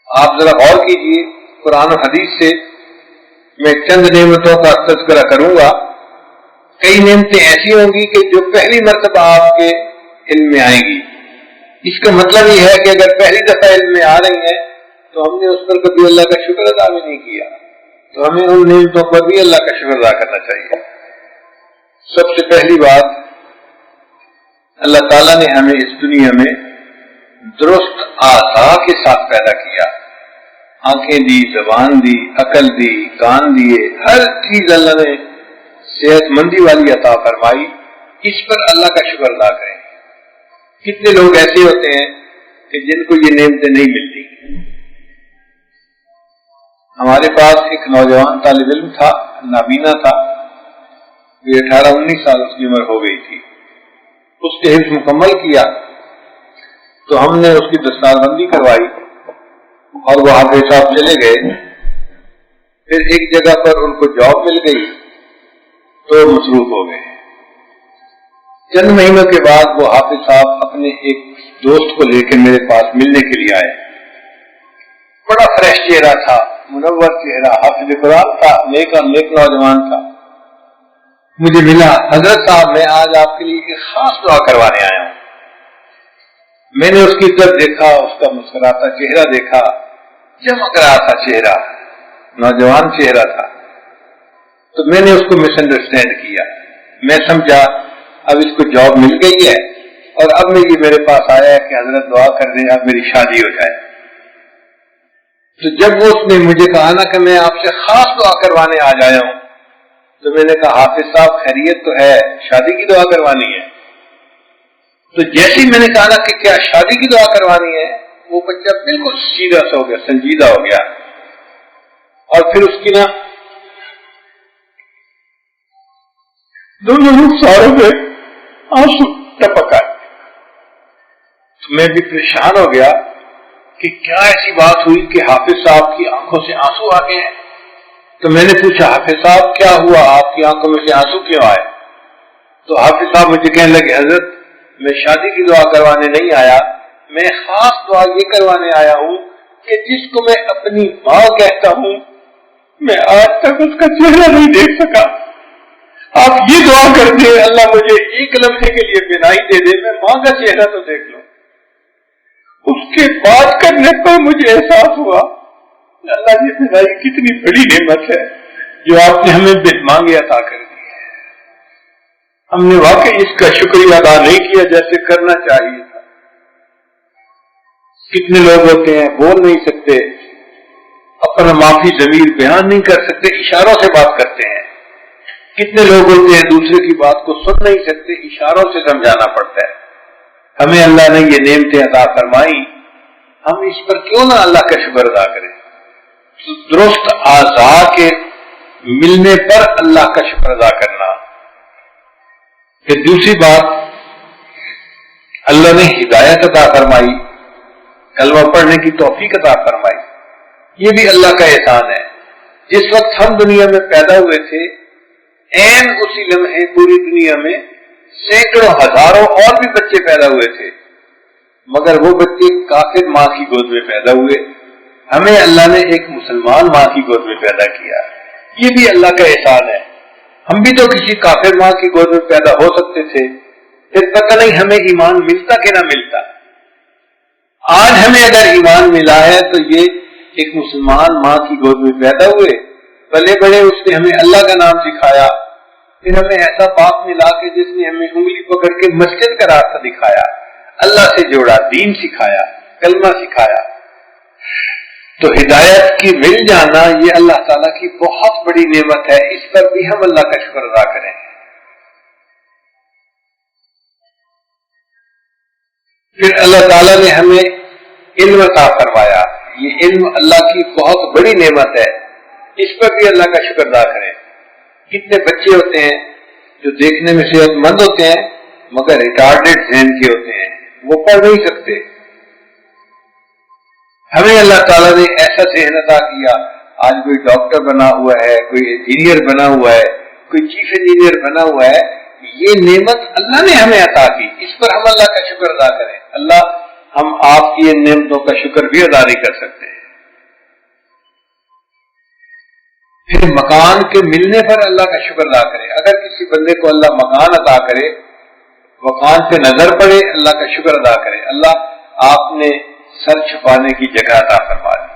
Speaker 2: آپ ذرا غور کیجئے, قرآن و حدیث سے میں چند نعمتوں کا تذکرہ کروں گا. کئی نعمتیں ایسی ہوں گی کہ جو پہلی مرتبہ آپ کے علم میں آئیں گی. اس کا مطلب یہ ہے کہ اگر پہلی دفعہ علم میں آ رہی ہیں تو ہم نے اس پر کبھی اللہ کا شکر ادا بھی نہیں کیا, تو ہمیں ان نعمتوں پر بھی اللہ کا شکر ادا کرنا چاہیے. سب سے پہلی بات, اللہ تعالیٰ نے ہمیں اس دنیا میں درست اعضاء کے ساتھ پیدا کیا. آنکھیں دی, زبان دی, عقل دی, کان دیے, ہر چیز اللہ نے صحت مندی والی عطا فرمائی. اس پر اللہ کا شکر ادا کریں. کتنے لوگ ایسے ہوتے ہیں کہ جن کو یہ نعمتیں نہیں ملتی. ہمارے پاس ایک نوجوان طالب علم تھا, نابینا تھا, 18-19 سال اس کی عمر ہو گئی تھی. اس نے حفظ مکمل کیا تو ہم نے اس کی دستار بندی کروائی اور وہ حافظ صاحب چلے گئے. پھر ایک جگہ پر ان کو جاب مل گئی تو مصروف ہو گئے. چند مہینوں کے بعد وہ حافظ صاحب اپنے ایک دوست کو لے کے میرے پاس ملنے کے لیے آئے. بڑا فریش چہرہ تھا, منور چہرہ, حافظ قرآن تھا, نیک نوجوان تھا. مجھے ملا, حضرت صاحب میں آج آپ کے لیے ایک خاص دعا کروانے آیا ہوں. میں نے اس کی طرف دیکھا, اس کا مسکراتا چہرہ دیکھا, چمک رہا تھا چہرہ, نوجوان چہرہ تھا. تو میں نے اس کو مس انڈرسٹینڈ کیا. میں سمجھا اب اس کو جاب مل گئی ہے اور اب میں یہ میرے پاس آیا ہے کہ حضرت دعا کر دیں اب میری شادی ہو جائے. تو جب وہ اس نے مجھے کہا نا کہ میں آپ سے خاص دعا کروانے آ جایا ہوں, تو میں نے کہا حافظ صاحب خیریت تو ہے, شادی کی دعا کروانی ہے. تو جیسے ہی میں نے کہا نا کہ کیا شادی کی دعا کروانی ہے, وہ بچہ بالکل سیدھا سا ہو گیا, سنجیدہ ہو گیا, اور پھر اس کی نا دونوں رخساروں پہ آنسو ٹپک آئے. میں بھی پریشان ہو گیا کہ کیا ایسی بات ہوئی کہ حافظ صاحب کی آنکھوں سے آنسو آ گئے ہیں. تو میں نے پوچھا حافظ صاحب کیا ہوا, آپ کی آنکھوں میں سے آنسو کیوں آئے؟ تو حافظ صاحب مجھے کہنے لگے حضرت میں شادی کی دعا کروانے نہیں آیا, میں خاص دعا یہ کروانے آیا ہوں کہ جس کو میں اپنی ماں کہتا ہوں میں آج تک اس کا چہرہ نہیں دیکھ سکا. آپ یہ دعا کر دیں اللہ مجھے ایک لمحے کے لیے بینائی دے دے, میں ماں کا چہرہ تو دیکھ لوں. اس کے بات کرنے پر مجھے احساس ہوا اللہ کی بینائی کتنی بڑی نعمت ہے جو آپ نے ہمیں بن مانگے عطا کر دی ہے. ہم نے واقعی اس کا شکریہ ادا نہیں کیا جیسے کرنا چاہیے تھا. کتنے لوگ ہوتے ہیں بول نہیں سکتے, اپنا معافی ضمیر بیان نہیں کر سکتے, اشاروں سے بات کرتے ہیں. کتنے لوگ ہوتے ہیں دوسرے کی بات کو سن نہیں سکتے, اشاروں سے سمجھانا پڑتا ہے. ہمیں اللہ نے یہ نعمتیں عطا فرمائی, ہم اس پر کیوں نہ اللہ کا شکر ادا کریں. درست اعضاء کے ملنے پر اللہ کا شکر ادا کرنا. پھر دوسری بات, اللہ نے ہدایت عطا فرمائی, کلمہ پڑھنے کی توفیق عطا فرمائی, یہ بھی اللہ کا احسان ہے. جس وقت ہم دنیا میں پیدا ہوئے تھے عین اسی لمحے پوری دنیا میں سینکڑوں ہزاروں اور بھی بچے پیدا ہوئے تھے, مگر وہ بچے کافر ماں کی گود میں پیدا ہوئے. ہمیں اللہ نے ایک مسلمان ماں کی گود میں پیدا کیا, یہ بھی اللہ کا احسان ہے. ہم بھی تو کسی کافر ماں کی گود میں پیدا ہو سکتے تھے, پھر پتہ نہیں ہمیں ایمان ملتا کہ نہ ملتا. آج ہمیں اگر ایمان ملا ہے تو یہ ایک مسلمان ماں کی گود میں پیدا ہوئے, بڑے بڑے اس نے ہمیں اللہ کا نام سکھایا, پھر ہمیں ایسا باپ ملا کے جس نے ہمیں انگلی پکڑ کے مسجد کا راستہ دکھایا, اللہ سے جوڑا, دین سکھایا, کلمہ سکھایا. تو ہدایت کی مل جانا یہ اللہ تعالیٰ کی بہت بڑی نعمت ہے, اس پر بھی ہم اللہ کا شکر ادا کریں. پھر اللہ تعالیٰ نے ہمیں علم عطا فرمایا, یہ علم اللہ کی بہت بڑی نعمت ہے, اس پر بھی اللہ کا شکر ادا کریں. کتنے بچے ہوتے ہیں جو دیکھنے میں صحت مند ہوتے ہیں مگر ریٹارڈیڈ ذہن کے ہوتے ہیں, وہ پڑھ نہیں سکتے. ہمیں اللہ تعالیٰ نے ایسا ذہن عطا کیا, آج کوئی ڈاکٹر بنا ہوا ہے, کوئی انجینئر بنا ہوا ہے, کوئی چیف انجینئر بنا ہوا ہے, یہ نعمت اللہ نے ہمیں عطا کی, اس پر ہم اللہ کا شکر ادا کریں. اللہ ہم آپ کی ان نعمتوں کا شکر بھی ادا نہیں کر سکتے. پھر مکان کے ملنے پر اللہ کا شکر ادا کرے. اگر کسی بندے کو اللہ مکان عطا کرے, مکان پہ نظر پڑے, اللہ کا شکر ادا کرے, اللہ آپ نے سر چھپانے کی جگہ عطا فرما دی.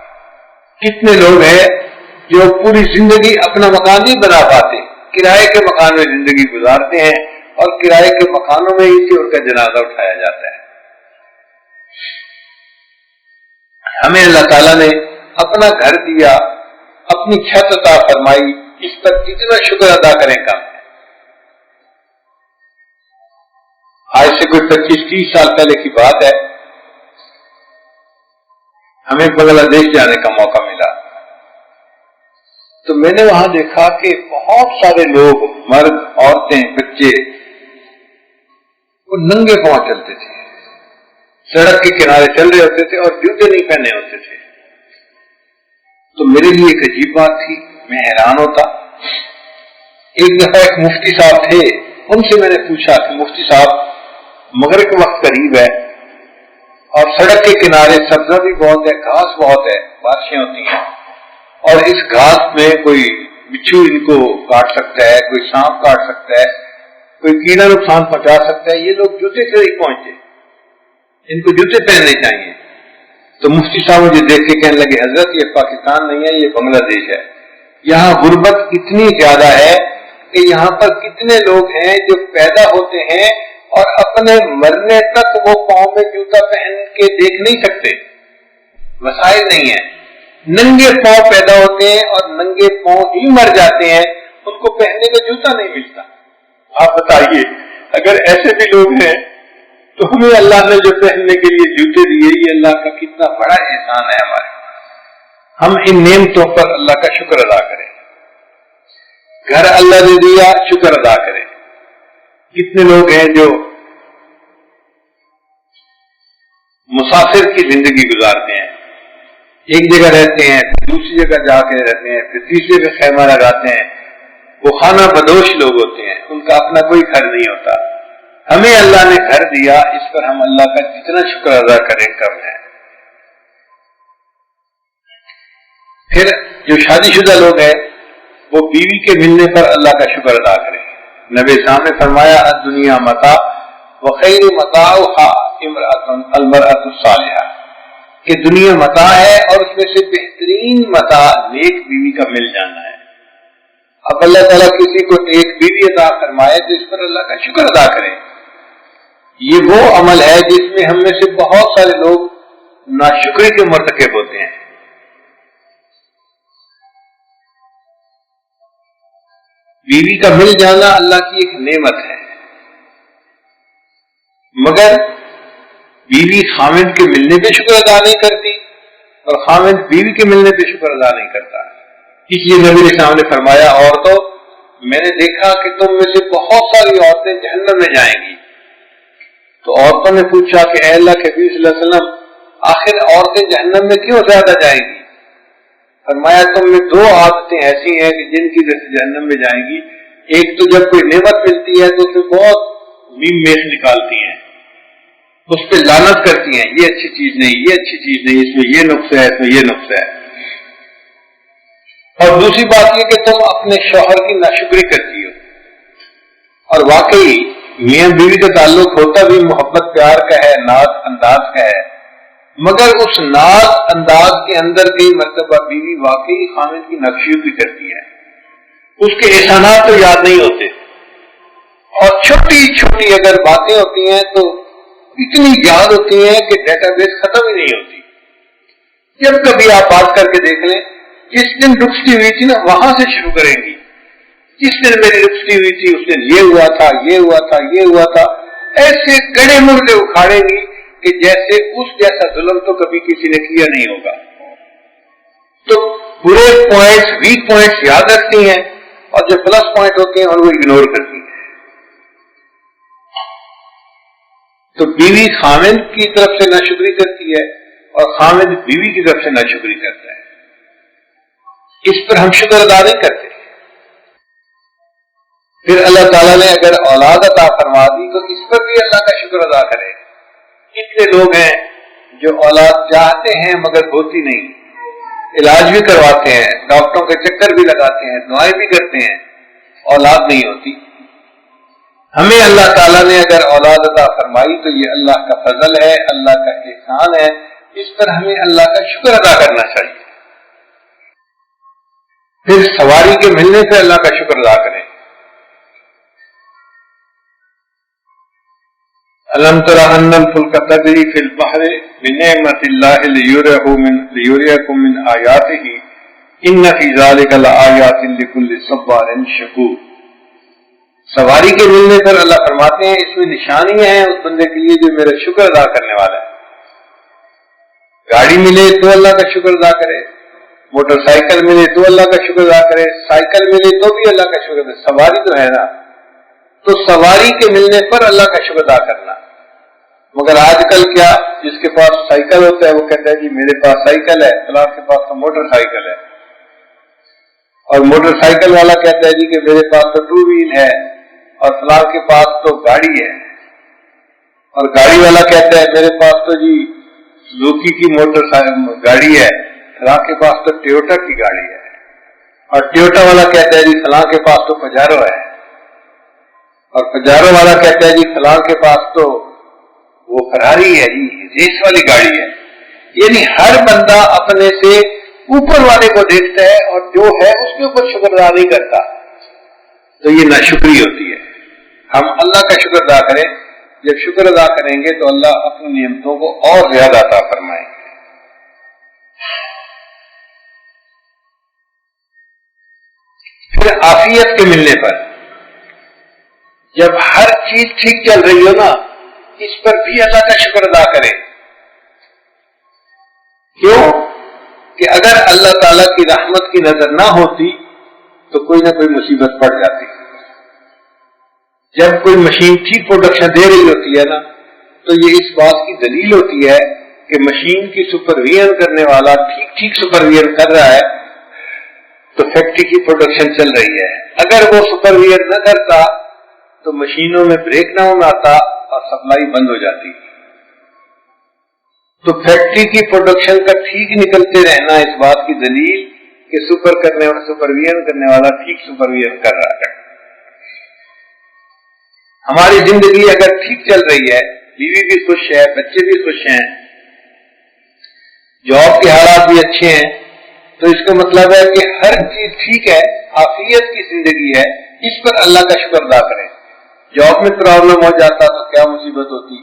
Speaker 2: کتنے لوگ ہیں جو پوری زندگی اپنا مکان نہیں بنا پاتے, کرائے کے مکان میں زندگی گزارتے ہیں اور کرائے کے مکانوں میں ہی سے ان کا جنازہ اٹھایا جاتا ہے. ہمیں اللہ تعالیٰ نے اپنا گھر دیا, اپنی چھت عطا فرمائی, اس پر کتنا شکر ادا کریں کم ہے. آج سے کوئی 25-30 سال پہلے کی بات ہے, ہمیں بنگلہ دیش جانے کا موقع ملا. تو میں نے وہاں دیکھا کہ بہت سارے لوگ, مرد, عورتیں, بچے, وہ ننگے پاؤں چلتے تھے, سڑک کے کنارے چل رہے ہوتے تھے اور جوتے نہیں پہنے ہوتے تھے. تو میرے لیے ایک عجیب بات تھی, میں حیران ہوتا. ایک دفعہ ایک مفتی صاحب تھے, ان سے میں نے پوچھا کہ مفتی صاحب مغرب کا وقت قریب ہے اور سڑک کے کنارے سبزہ بھی بہت ہے, گھاس بہت ہے, بارشیں ہوتی ہیں, اور اس گھاس میں کوئی بچھو ان کو کاٹ سکتا ہے, کوئی سانپ کاٹ سکتا ہے, کوئی کیڑا نقصان پہنچا سکتا ہے. یہ لوگ جوتے سے نہیں پہنچے, ان کو جوتے پہننے چاہیے. تو مفتی صاحب مجھے دیکھ کے کہنے لگے حضرت یہ پاکستان نہیں ہے, یہ بنگلہ دیش ہے. یہاں غربت اتنی زیادہ ہے کہ یہاں پر کتنے لوگ ہیں جو پیدا ہوتے ہیں اور اپنے مرنے تک وہ پاؤں میں جوتا پہن کے دیکھ نہیں سکتے، وسائل نہیں ہیں، ننگے پاؤں پیدا ہوتے ہیں اور ننگے پاؤں ہی مر جاتے ہیں، ان کو پہننے کا جوتا نہیں ملتا۔ آپ بتائیے اگر ایسے بھی لوگ ہیں تو ہمیں اللہ نے جو پہننے کے لیے جوتے دیے، یہ اللہ کا کتنا بڑا احسان ہے ہمارے۔ ہم ان نعمتوں پر اللہ کا شکر ادا کریں، گھر اللہ نے دیا شکر ادا کریں۔ کتنے لوگ ہیں جو مسافر کی زندگی گزارتے ہیں، ایک جگہ رہتے ہیں پھر دوسری جگہ جا کے رہتے ہیں پھر تیسری جگہ خیمہ لگاتے ہیں، وہ خانہ بدوش لوگ ہوتے ہیں، ان کا اپنا کوئی گھر نہیں ہوتا۔ ہمیں اللہ نے گھر دیا، اس پر ہم اللہ کا جتنا شکر ادا کریں کم ہے۔ پھر جو شادی شدہ لوگ ہیں وہ بیوی کے ملنے پر اللہ کا شکر ادا کریں۔ نبی صاحب نے فرمایا الدنیا متاع وخیر متاعها المرأة الصالحہ، کہ دنیا متاع ہے اور اس میں سے بہترین متاع نیک بیوی کا مل جانا ہے۔ اب اللہ تعالیٰ کسی کو ایک بیوی عطا فرمائے تو اس پر اللہ کا شکر ادا کریں۔ یہ وہ عمل ہے جس میں ہم میں سے بہت سارے لوگ ناشکری کے مرتکب ہوتے ہیں۔ بیوی کا مل جانا اللہ کی ایک نعمت ہے، مگر بیوی خاوند کے ملنے پہ شکر ادا نہیں کرتی اور خاوند بیوی کے ملنے پہ شکر ادا نہیں کرتا۔ اس لیے نبی علیہ السلام نے فرمایا عورتوں، میں نے دیکھا کہ تم میں سے بہت ساری عورتیں جہنم میں جائیں گی۔ تو عورتوں نے پوچھا کہ اے اللہ کے نبی صلی اللہ علیہ وسلم، آخر عورتیں جہنم میں کیوں زیادہ جائیں گی؟ فرمایا تم میں دو عادتیں ایسی ہیں کہ جن کی وجہ سے جہنم میں جائیں گی۔ ایک تو جب کوئی نعمت ملتی ہے تو اس میں بہت میم میخ نکالتی ہیں، اس پہ لعنت کرتی ہیں، یہ اچھی چیز نہیں، یہ اچھی چیز نہیں، اس میں یہ نقص ہے، اس میں یہ نقص ہے۔ اور دوسری بات یہ کہ تم اپنے شوہر کی ناشکری کرتی ہو۔ اور واقعی میاں بیوی کا تعلق ہوتا بھی محبت پیار کا ہے، ناز انداز کا ہے، مگر اس ناز انداز کے اندر کئی مرتبہ بیوی واقعی خاوند کی نقشی بھی کرتی ہے، اس کے احسانات تو یاد نہیں ہوتے، اور چھوٹی چھوٹی اگر باتیں ہوتی ہیں تو اتنی یاد ہوتی ہیں کہ ڈیٹا بیس ختم ہی نہیں ہوتی۔ جب کبھی آپ بات کر کے دیکھ لیں، جس دن رخصتی ہوئی تھی نا وہاں سے شروع کریں گی، جس دن میری رخصتی ہوئی تھی اس دن یہ ہوا تھا، یہ ہوا تھا، یہ ہوا تھا، ایسے کڑے مردے اکھاڑیں گی کہ جیسے اس جیسا ظلم تو کبھی کسی نے کیا نہیں ہوگا۔ تو برے پوائنٹس، ویک پوائنٹس یاد رکھتی ہیں اور جو پلس پوائنٹ ہوتے ہیں ان کو اگنور کرتی ہیں۔ تو بیوی خاوند کی طرف سے ناشکری کرتی ہے اور خاوند بیوی کی طرف سے ناشکری کرتا ہے، اس پر ہم شکر ادا نہیں کرتے۔ پھر اللہ تعالیٰ نے اگر اولاد عطا فرما دی تو اس پر بھی اللہ کا شکر ادا کرے۔ کتنے لوگ ہیں جو اولاد چاہتے ہیں مگر ہوتی نہیں، علاج بھی کرواتے ہیں، ڈاکٹروں کے چکر بھی لگاتے ہیں، دعائیں بھی کرتے ہیں، اولاد نہیں ہوتی۔ ہمیں اللہ تعالیٰ نے اگر اولاد عطا فرمائی تو یہ اللہ کا فضل ہے، اللہ کا احسان ہے، اس پر ہمیں اللہ کا شکر ادا کرنا چاہیے۔ پھر سواری کے ملنے سے اللہ کا شکر ادا کریں۔ أَلَمْ تَرَ أَنَّ الْفُلْكَ تَجْرِي فِي الْبَحْرِ بِنِعْمَتِ اللَّهِ لِيُرِيَكُم مِّنْ آيَاتِهِ إِنَّ فِي ذَلِكَ لَآيَاتٍ لِكُلِّ صَبَّارٍ شَكُورٍ۔ سواری کے ملنے پر اللہ فرماتے ہیں اس میں نشانیاں ہیں اس بندے کے لیے جو میرا شکر ادا کرنے والا ہے۔ گاڑی ملے تو اللہ کا شکر ادا کرے، موٹر سائیکل ملے تو اللہ کا شکر ادا کرے، سائیکل ملے تو بھی اللہ کا شکر ادا، سواری تو ہے نا، تو سواری کے ملنے پر اللہ کا شکر ادا کرنا۔ مگر آج کل کیا، جس کے پاس سائیکل ہوتا ہے وہ کہتا ہے جی میرے پاس سائیکل ہے، فلاں کے پاس تو موٹر سائیکل ہے، اور موٹر سائیکل والا کہتا ہے جی کہ میرے پاس تو 2 وہیل ہے، اور فلاں کے پاس تو گاڑی ہے، اور گاڑی والا کہتا ہے میرے پاس تو جی سوزوکی کی موٹر گاڑی ہے، فلاں کے پاس تو ٹویوٹا کی گاڑی ہے، اور ٹویوٹا والا کہتا ہے جی فلاں کے پاس تو پجارو ہے، اور پجارو والا کہتا ہے جی فلاں کے پاس تو وہ فراری ہے جی، ریس والی گاڑی ہے۔ یعنی ہر بندہ اپنے سے اوپر والے کو دیکھتا ہے اور جو ہے اس کے اوپر شکر ادا نہیں کرتا۔ تو یہ ناشکری ہوتی ہے. ہم اللہ کا شکر ادا کریں. جب شکر ادا کریں گے تو اللہ اپنی نعمتوں کو اور زیادہ عطا فرمائیں گے. پھر عافیت کے ملنے پر جب ہر چیز ٹھیک چل رہی ہو نا، اس پر بھی اللہ کا شکر ادا کریں. کیوں کہ اگر اللہ تعالیٰ کی رحمت کی نظر نہ ہوتی تو کوئی نہ کوئی مصیبت پڑ جاتی. جب کوئی مشین ٹھیک پروڈکشن دے رہی ہوتی ہے نا، تو یہ اس بات کی دلیل ہوتی ہے کہ مشین کی سپرویژن کرنے والا ٹھیک سپرویژن کر رہا ہے تو فیکٹری کی پروڈکشن چل رہی ہے. اگر وہ سپرویژن نہ کرتا تو مشینوں میں بریک ڈاؤن آتا اور سپلائی بند ہو جاتی. تو فیکٹری کی پروڈکشن کا ٹھیک نکلتے رہنا اس بات کی دلیل کہ سپرویژن کرنے والا ٹھیک سپرویژن کر رہا ہے. ہماری زندگی اگر ٹھیک چل رہی ہے، بیوی بھی خوش ہے، بچے بھی خوش ہیں، جاب کے حالات بھی اچھے ہیں، تو اس کا مطلب ہے کہ ہر چیز ٹھیک ہے، عافیت کی زندگی ہے. اس پر اللہ کا شکر ادا کریں. جاب میں پرابلم ہو جاتا تو کیا مصیبت ہوتی،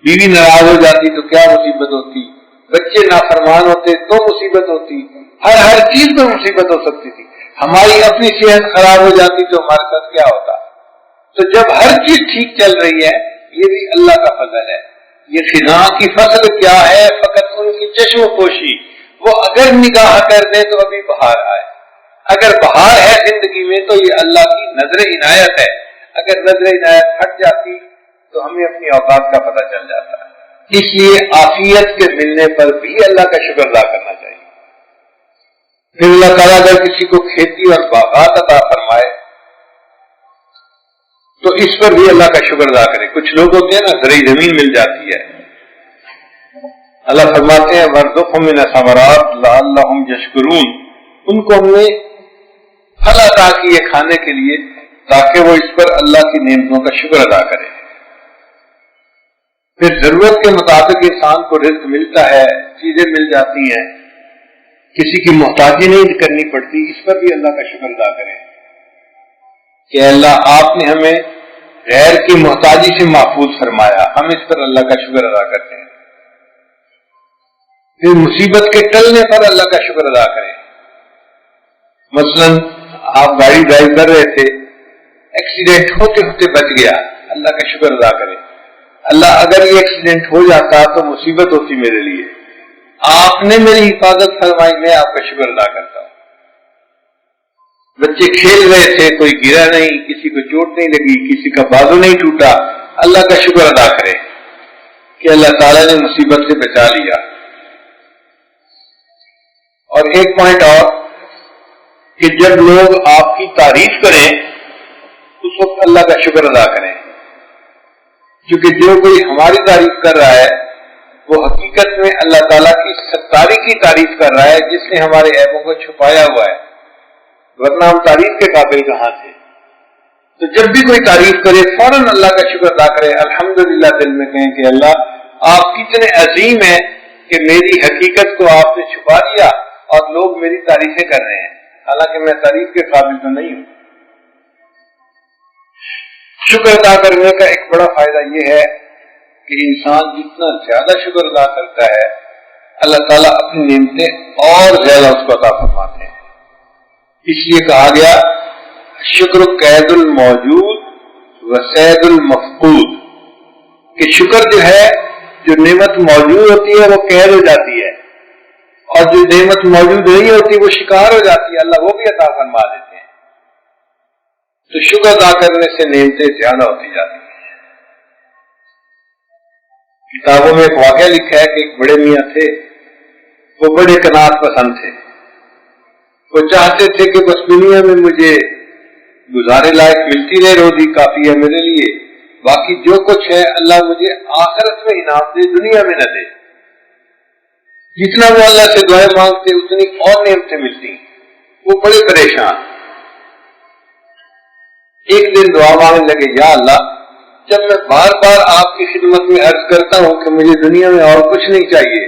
Speaker 2: بیوی ناراض ہو جاتی تو کیا مصیبت ہوتی، بچے نافرمان ہوتے تو مصیبت ہوتی، ہر چیز میں مصیبت ہو سکتی تھی. ہماری اپنی صحت خراب ہو جاتی تو ہمارے ساتھ کیا ہوتا. تو جب ہر چیز ٹھیک چل رہی ہے، یہ بھی اللہ کا فضل ہے. یہ خزاں کی فصل کیا ہے فقط ان کی چشم پوشی، وہ اگر نگاہ کر دیں تو ابھی بہار آئے. اگر بہار ہے زندگی میں تو یہ اللہ کی نظر عنایت ہے. اگر نظر عنایت ہٹ جاتی تو ہمیں اپنی اوقات کا پتہ چل جاتا ہے. اس لیے عافیت کے ملنے پر بھی اللہ کا شکر ادا کرنا چاہیے. پھر اللہ تعالیٰ اگر کسی کو کھیتی اور باغات عطا فرمائے تو اس پر بھی اللہ کا شکر ادا کرے. کچھ لوگ ہوتے ہیں نا، زرعی زمین مل جاتی ہے، اللہ فرماتے ہیں وَارْزُقْهُم مِّنَ الثَّمَرَاتِ لَعَلَّهُمْ يَشْكُرُونَ. ان کو ہم نے پھل عطا کیے کھانے کے لیے تاکہ وہ اس پر اللہ کی نعمتوں کا شکر ادا کرے. پھر ضرورت کے مطابق انسان کو رزق ملتا ہے، چیزیں مل جاتی ہیں، کسی کی محتاجی نہیں کرنی پڑتی. اس پر بھی اللہ کا شکر ادا کریں کہ اللہ آپ نے ہمیں غیر کی محتاجی سے محفوظ فرمایا. ہم اس پر اللہ کا شکر ادا کرتے ہیں. پھر مصیبت کے ٹلنے پر اللہ کا شکر ادا کریں. مثلا آپ گاڑی ڈرائیو کر رہے تھے، ایکسیڈنٹ ہوتے ہوتے بچ گیا، اللہ کا شکر ادا کریں. اللہ اگر یہ ایکسیڈنٹ ہو جاتا تو مصیبت ہوتی میرے لیے، آپ نے میری حفاظت فرمائی، میں آپ کا شکر ادا کرتا ہوں. بچے کھیل رہے تھے، کوئی گرا نہیں، کسی کو چوٹ نہیں لگی، کسی کا بازو نہیں ٹوٹا، اللہ کا شکر ادا کریں کہ اللہ تعالیٰ نے مصیبت سے بچا لیا. اور ایک پوائنٹ اور کہ جب لوگ آپ کی تعریف کریں اس وقت اللہ کا شکر ادا کریں، کیونکہ جو کوئی ہماری تعریف کر رہا ہے وہ حقیقت میں اللہ تعالیٰ کی ستاری کی تعریف کر رہا ہے جس نے ہمارے عیبوں کو چھپایا ہوا ہے، ورنہ ہم تعریف کے قابل کہاں تھے. تو جب بھی کوئی تعریف کرے فوراً اللہ کا شکر ادا کرے، الحمدللہ دل میں کہیں کہ اللہ آپ کتنے عظیم ہیں کہ میری حقیقت کو آپ نے چھپا دیا اور لوگ میری تعریفیں کر رہے ہیں، حالانکہ میں تعریف کے قابل تو نہیں ہوں. شکر ادا کرنے کا ایک بڑا فائدہ یہ ہے کہ انسان جتنا زیادہ شکر ادا کرتا ہے اللہ تعالیٰ اپنی نعمتیں اور زیادہ اس کو عطا فرماتے ہیں. اس لیے کہا گیا شکر قید الموجود و سید المفقود، کہ شکر جو ہے، جو نعمت موجود ہوتی ہے وہ قید ہو جاتی ہے، اور جو نعمت موجود نہیں ہوتی وہ شکار ہو جاتی ہے، اللہ وہ بھی عطا فرما دیتے ہیں. تو شکر ادا کرنے سے نعمتیں زیادہ ہوتی جاتی ہیں. کتابوں میں ایک واقعہ لکھا ہے کہ ایک بڑے میاں تھے، وہ بڑے قناعت پسند تھے. وہ چاہتے تھے کہ بس دنیا میں مجھے گزارے لائق ملتی رہے، روزی کافی ہے میرے لیے، باقی جو کچھ ہے اللہ مجھے آخرت میں انعام دے، دنیا میں نہ دے. جتنا وہ اللہ سے دعائیں مانگتے اتنی اور نعمتیں ملتی. وہ بڑے پریشان. ایک دن دعا مانگنے لگے، یا اللہ جب میں بار بار آپ کی خدمت میں عرض کرتا ہوں کہ مجھے دنیا میں اور کچھ نہیں چاہیے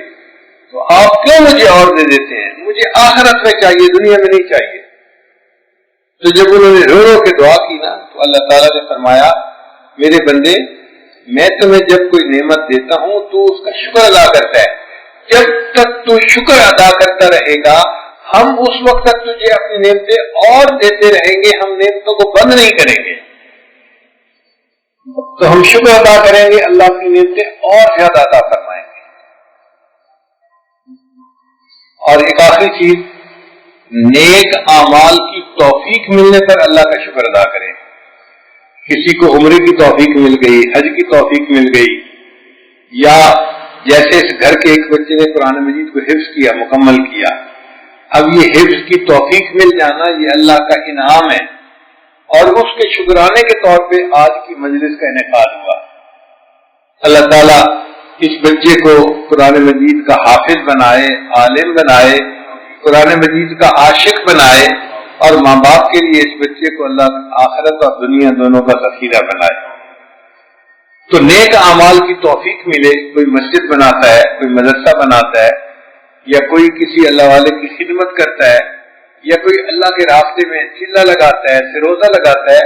Speaker 2: تو آپ کیوں مجھے اور دے دیتے ہیں؟ مجھے آخرت میں چاہیے، دنیا میں نہیں چاہیے. تو جب انہوں نے رو رو کے دعا کی نا تو اللہ تعالیٰ نے فرمایا میرے بندے میں تمہیں جب کوئی نعمت دیتا ہوں تو اس کا شکر ادا کرتا ہے، جب تک تو شکر ادا کرتا رہے گا ہم اس وقت تک تجھے اپنی نعمتیں اور دیتے رہیں گے، ہم نعمتوں کو بند نہیں کریں گے۔ تو ہم شکر ادا کریں گے، اللہ کی نعمتیں اور زیادہ عطا فرمائیں گے۔ اور ایک آخری چیز، نیک اعمال کی توفیق ملنے پر اللہ کا شکر ادا کریں۔ کسی کو عمرے کی توفیق مل گئی، حج کی توفیق مل گئی، یا جیسے اس گھر کے ایک بچے نے قرآن مجید کو حفظ کیا، مکمل کیا، اب یہ حفظ کی توفیق مل جانا یہ اللہ کا انعام ہے، اور اس کے شکرانے کے طور پہ آج کی مجلس کا انعقاد ہوا۔ اللہ تعالیٰ اس بچے کو قرآن مجید کا حافظ بنائے، عالم بنائے، قرآن مجید کا عاشق بنائے، اور ماں باپ کے لیے اس بچے کو اللہ آخرت اور دنیا دونوں کا ذخیرہ بنائے۔ تو نیک اعمال کی توفیق ملے، کوئی مسجد بناتا ہے، کوئی مدرسہ بناتا ہے، یا کوئی کسی اللہ والے کی خدمت کرتا ہے، یا کوئی اللہ کے راستے میں چلہ لگاتا ہے، سروزہ لگاتا ہے،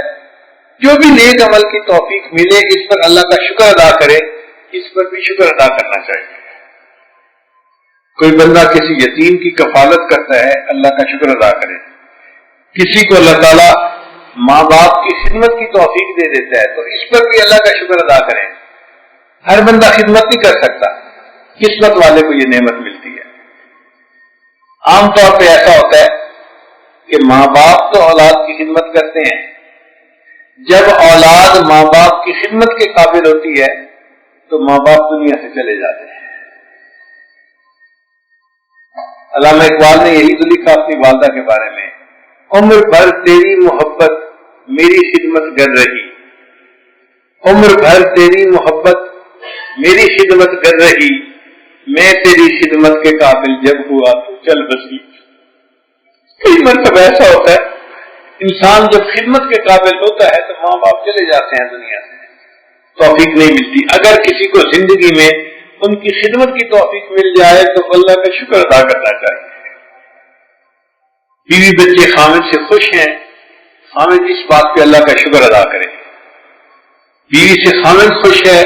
Speaker 2: جو بھی نیک عمل کی توفیق ملے اس پر اللہ کا شکر ادا کرے، اس پر بھی شکر ادا کرنا چاہیے۔ کوئی بندہ کسی یتیم کی کفالت کرتا ہے، اللہ کا شکر ادا کرے۔ کسی کو اللہ تعالیٰ ماں باپ کی خدمت کی توفیق دے دیتا ہے تو اس پر بھی اللہ کا شکر ادا کریں۔ ہر بندہ خدمت نہیں کر سکتا، قسمت والے کو یہ نعمت ملتی ہے۔ عام طور پہ ایسا ہوتا ہے کہ ماں باپ تو اولاد کی خدمت کرتے ہیں، جب اولاد ماں باپ کی خدمت کے قابل ہوتی ہے تو ماں باپ دنیا سے چلے جاتے ہیں۔ علامہ اقبال نے یہی تو لکھا اپنی والدہ کے بارے میں، عمر بھر تیری محبت میری خدمت کر رہی، عمر بھر تیری محبت میری خدمت کر رہی، میں تیری خدمت کے قابل جب ہوا تو چل بسی۔ کئی مرتبہ ایسا ہوتا ہے انسان جب خدمت کے قابل ہوتا ہے تو ماں باپ چلے جاتے ہیں دنیا سے، توفیق نہیں ملتی۔ اگر کسی کو زندگی میں ان کی خدمت کی توفیق مل جائے تو اللہ کا شکر ادا کرنا چاہیے۔ بیوی بچے خامد سے خوش ہیں، خامد اس بات پہ اللہ کا شکر ادا کرے۔ بیوی سے خامد خوش ہے،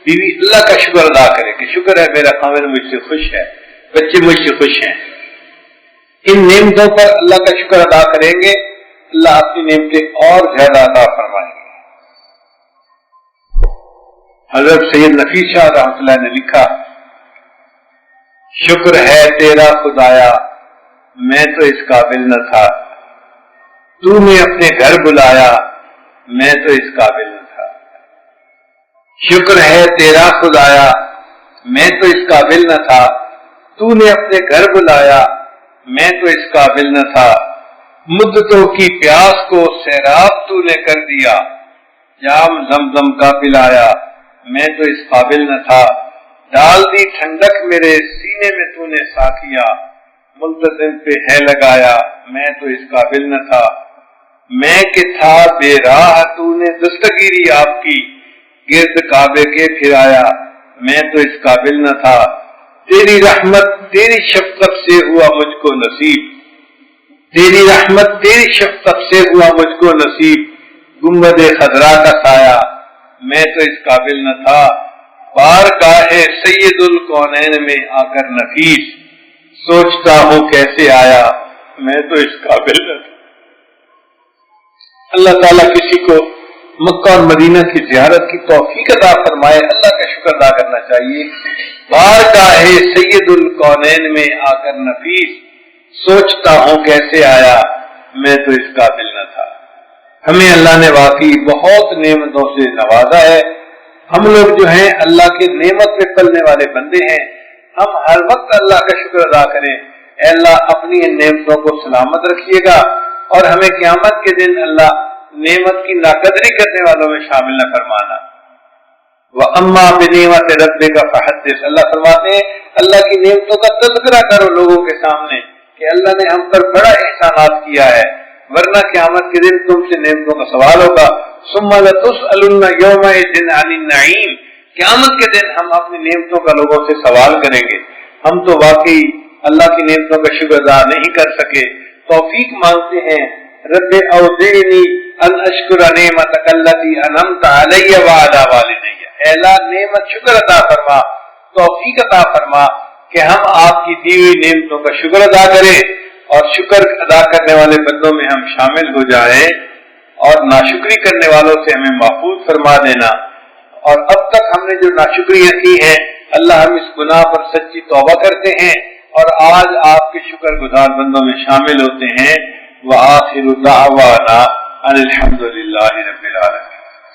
Speaker 2: بیوی اللہ کا شکر ادا کرے کہ شکر ہے میرا خامد مجھ سے خوش ہے، بچے مجھ سے خوش ہیں۔ ان نعمتوں پر اللہ کا شکر ادا کریں گے، اللہ اپنی نعمتیں اور زیادہ عطا فرمائیں گے۔ حضرت سید نفیس شاہ رحمۃ اللہ نے لکھا، شکر ہے تیرا خدایا میں تو اس قابل نہ تھا، تو نے اپنے گھر بلایا میں تو اس قابل نہ تھا۔ شکر ہے تیرا خدایا میں تو اس قابل نہ تھا، تو نے اپنے گھر بلایا میں تو اس قابل نہ تھا۔ مدتوں کی پیاس کو سیراب تو نے کر دیا، جام زمزم کا پلایا میں تو اس قابل نہ تھا۔ ڈال دی ٹھنڈک میرے سینے میں تو نے ساکھیا، ملتزم پہ ہے لگایا میں تو اس قابل نہ تھا۔ میں کہ تھا بے راہ تو نے دستگیری آپ کی، گرد کعبے کے پھرایا میں تو اس قابل نہ تھا۔ تیری رحمت تیری شفقت سے ہوا مجھ کو نصیب، تیری رحمت تیری شفقت سے ہوا مجھ کو نصیب، گنبد خضرا کا سایہ میں تو اس قابل نہ تھا۔ بارگاہ سید الکونین میں آ کر نفیس، سوچتا ہوں کیسے آیا میں تو اس قابل نہ تھا۔ اللہ تعالیٰ کسی کو مکہ اور مدینہ کی زیارت کی توفیق عطا فرمائے، اللہ کا شکر ادا کرنا چاہیے۔ بارگاہ سید الکونین میں آ کر نفیس، سوچتا ہوں کیسے آیا میں تو اس قابل نہ تھا۔ ہمیں اللہ نے واقعی بہت نعمتوں سے نوازا ہے۔ ہم لوگ جو ہیں اللہ کے نعمت پہ پلنے والے بندے ہیں، ہم ہر وقت اللہ کا شکر ادا کریں۔ اے اللہ اپنی ان نعمتوں کو سلامت رکھیے گا اور ہمیں قیامت کے دن اللہ نعمت کی ناقدری کرنے والوں میں شامل نہ فرمانا۔ وَأَمَّا بِنِعْمَتِ رَبِّكَ فَحَدِّثْ، اللہ فرماتے ہیں اللہ کی نعمتوں کا تذکرہ کرو لوگوں کے سامنے کہ اللہ نے ہم پر بڑا احسانات کیا ہے، ورنہ قیامت کے دن تم سے نعمتوں کا سوال ہوگا۔ ثُمَّ لَتُسْأَلُنَّ يَوْمَئِذٍ عَنِ النَّعِيمِ، قیامت کے دن ہم اپنی نعمتوں کا لوگوں سے سوال کریں گے۔ ہم تو واقعی اللہ کی نعمتوں کا شکر ادا نہیں کر سکے، توفیق مانگتے ہیں، رب اوزعنی ان اشکر نعمتک التی انعمت علی وعلی والدی، اے اللہ نعمت شکر عطا فرما، توفیق عطا فرما کہ ہم آپ کی دی ہوئی نعمتوں کا شکر ادا کریں اور شکر ادا کرنے والے بندوں میں ہم شامل ہو جائیں، اور ناشکری کرنے والوں سے ہمیں محفوظ فرما دینا۔ اور اب تک ہم نے جو ناشکریاں کی ہیں اللہ ہم اس گناہ پر سچی توبہ کرتے ہیں اور آج آپ کے شکر گزار بندوں میں شامل ہوتے ہیں۔ وآخر دعوانا ان الحمد للہ رب العالمین۔